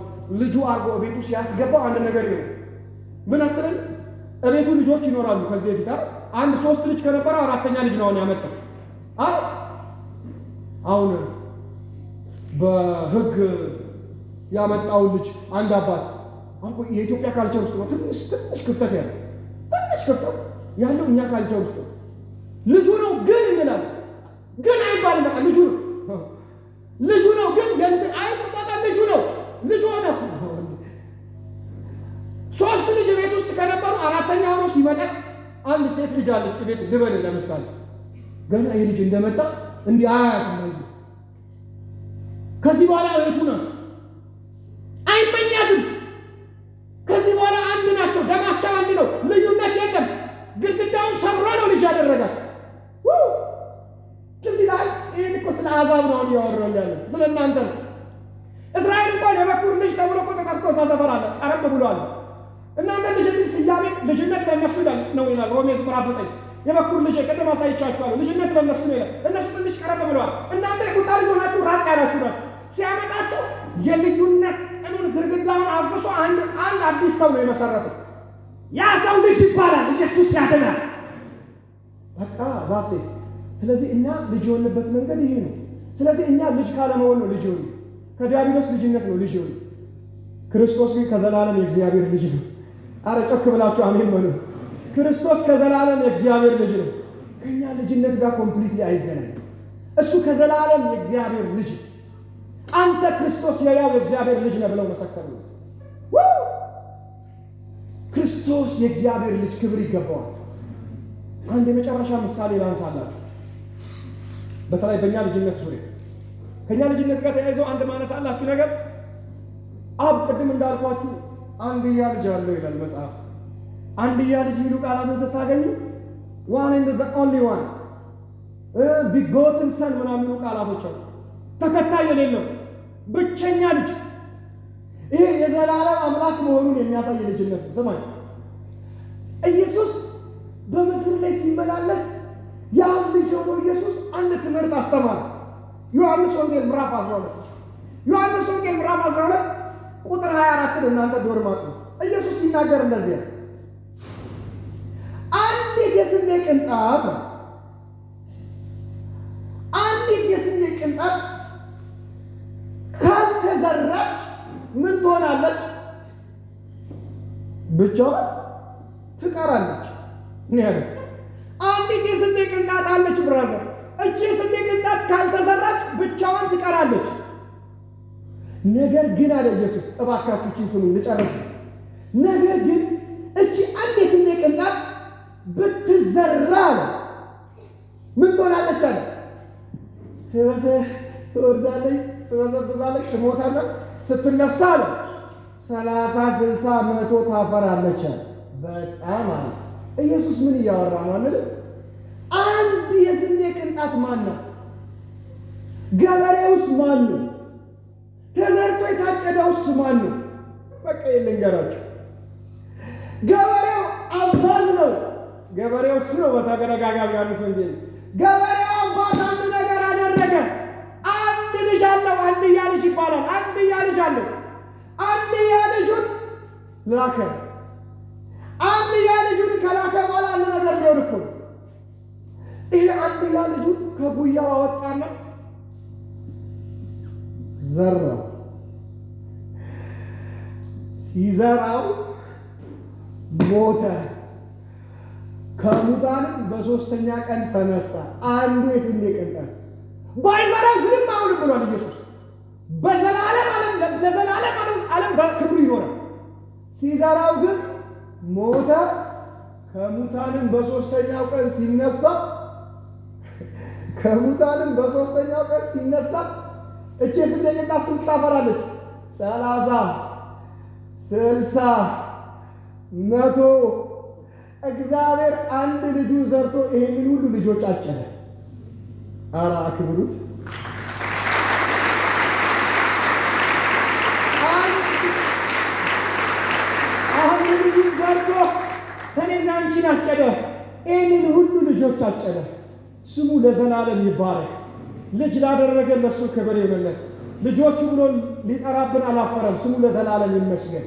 ልጁ አርጎ ቤቱ ሲያስገባው አንድ ነገር ይሆን ምን አትለን? እቤቱ ልጆች ይኖራሉ። ከዚህ በፊት አንድ 3 ልጅ ከነበረው 4ኛ ልጅ ነው ያመጣው። አሁን በህግ ያመጣው ልጅ አንድ አባት አሁን የኢትዮጵያ ካልቸር ውስጥ ነው ትንሽ ክፍተት ያለው እኛ ካልቸር ውስጥ ልጁ ነው ግን እንላለን። ግን አይባልም። በቃ ልጁ ነው ግን የእንትን በቃ ልጁ ነው። 3 ልጅ ቤት ውስጥ ከነበሩ 4ኛ ሆኖ ሲመጣ አንድ ሴት ልጅ አለች ቤት ልበል ለምሳሌ ገና ይሄ ልጅ እንደመጣ እንዲህ አያትም። ከዚህ በኋላ እህቱ ነው አይመኛትም። ከዚህ በኋላ አንድ ናቸው፣ ደማቸው አንድ ነው፣ ልዩነት የለም። ግድግዳውን ሰብሮ ነው ልጅ ያደረጋት። ከዚህ ላይ ይሄን እኮ ስለ አሕዛብ ነው ያወራው ያለ ስለ እናንተ ነው። እስራኤል እንኳን የበኩር ልጅ ተብሎ እኮ ተጠርቶ ሰፈር አለ ቀረብ ብሏል። እናንተ ልጅነት ስያሜ ልጅነት ለነሱ ነው ይላል ሮሜ ምዕራፍ 9 የበኩር ልጅ ቀደም አሳይቻችኋለሁ። ልጅነት ለነሱ ነው ይላል። እነሱ ትንሽ ቀረብ ብለዋል። እናንተ የቁጣ ልጅ ሆናችሁ ራቅ ያላችሁ ናችሁ። ሲያመጣቸው የልዩነት ቅኑን ግድግዳውን አፍርሶ አንድ አዲስ ሰው ነው የመሰረተው። ያ ሰው ልጅ ይባላል። ኢየሱስ ያድናል። በቃ ዛሴ ስለዚህ እኛ ልጅ የሆንበት መንገድ ይሄ ነው። ስለዚህ እኛ ልጅ ካለመሆን ነው ልጅ ሆኑ፣ ከዲያብሎስ ልጅነት ነው ልጅ ሆኑ። ክርስቶስ ግን ከዘላለም የእግዚአብሔር ልጅ ነው። አረ ጮክ ብላችሁ አሜን በሉ። ክርስቶስ ከዘላለም የእግዚአብሔር ልጅ ነው። ከኛ ልጅነት ጋር ኮምፕሊትሊ አይገናኝም። እሱ ከዘላለም የእግዚአብሔር ልጅ፣ አንተ ክርስቶስ የያው የእግዚአብሔር ልጅ ነህ ብለው መሰከሩ። ክርስቶስ የእግዚአብሔር ልጅ ክብር ይገባዋል። አንድ የመጨረሻ ምሳሌ ላንሳላችሁ። በተለይ በእኛ ልጅነት ዙሪያ ከእኛ ልጅነት ጋር ተያይዞ አንድ ማነሳላችሁ ነገር አብ ቅድም እንዳልኳችሁ አንድያ ልጅ አለው ይላል መጽሐፍ። አንድያ ልጅ የሚሉ ቃላትን ስታገኙ ዋን ኤንድ ዘ ኦንሊ ዋን ቢጎትን ሰን ምናምን የሚሉ ቃላቶች አሉ። ተከታይ የሌለው ብቸኛ ልጅ። ይሄ የዘላለም አምላክ መሆኑን የሚያሳይ ልጅነት ነው። ስማኝ፣ ኢየሱስ በምድር ላይ ሲመላለስ ያ ልጅ ሆኖ ኢየሱስ አንድ ትምህርት አስተማረ። ዮሐንስ ወንጌል ምዕራፍ 12 ቁጥር 24 እናንተ ዶርማጡ ኢየሱስ ሲናገር እንደዚህ ነው። አንዲት የስንዴ ቅንጣት ካልተዘራች ምን ትሆናለች? ብቻዋን ትቀራለች። አንዲት የስንዴ ቅንጣት አለች ብራዘር። እቺ የስንዴ ቅንጣት ካልተዘራች ብቻዋን ትቀራለች። ነገር ግን አለ ኢየሱስ፣ እባካችሁ እቺን ስሙ ልጨርስ። ነገር ግን እቺ አንድ የስንዴ ቅንጣት ብትዘራ ምን ትሆናለች አለ? ትወርዳለች፣ ትበዘብዛለች፣ ትሞታለች። ስትነሳ አለ 30፣ 60፣ 100 ታፈራለች። በጣም አለ ኢየሱስ ምን እያወራ ነው አለ? አንድ የስንዴ ቅንጣት ማን ነው? ገበሬውስ ማን ነው? ተዘርቶ የታጨደውስ ማን ነው? በቃ ልንገራችሁ፣ ገበሬው አባት ነው። ገበሬው እሱ ነው። በተደጋጋሚ ያሉት ወንጌል ገበሬው አባት አንድ ነገር አደረገ። አንድ ልጅ አለው፣ አንድያ ልጅ ይባላል። አንድያ ልጅ አለው። አንድያ ልጁን ላከ። አንድያ ልጁን ከላከ በኋላ አንድ ነገር ሊሆን እኮ ይሄ አንድያ ልጁን ከጉያው አወጣና ዘራው። ሲዘራው ሞተ። ከሙታንም በ3ኛ ቀን ተነሳ። አንዱ የስንዴ ቅንጣት ባይዘራው ምንም አይሆንም ብሏል ኢየሱስ። በዘላለም ዓለም በክብሩ ይኖራል። ሲዘራው ግን ሞተ። ከሙታንም በ3ኛው ቀን ሲነሳ እቺ የስንዴ ቅንጣት ስንት ታፈራለች? 30፣ 60፣ 100። እግዚአብሔር አንድ ልጁ ዘርቶ ይሄንን ሁሉ ልጆች አጨደ። አራ አክብሩት። አንድ ልጁ ዘርቶ እኔና አንቺን አጨደ። ይሄንን ሁሉ ልጆች አጨደ። ስሙ ለዘላለም ይባረክ። ልጅ ላደረገ ለሱ ክብር ይሁንለት። ልጆቹ ብሎ ሊጠራብን አላፈረም። ስሙ ለዘላለም ይመስገን።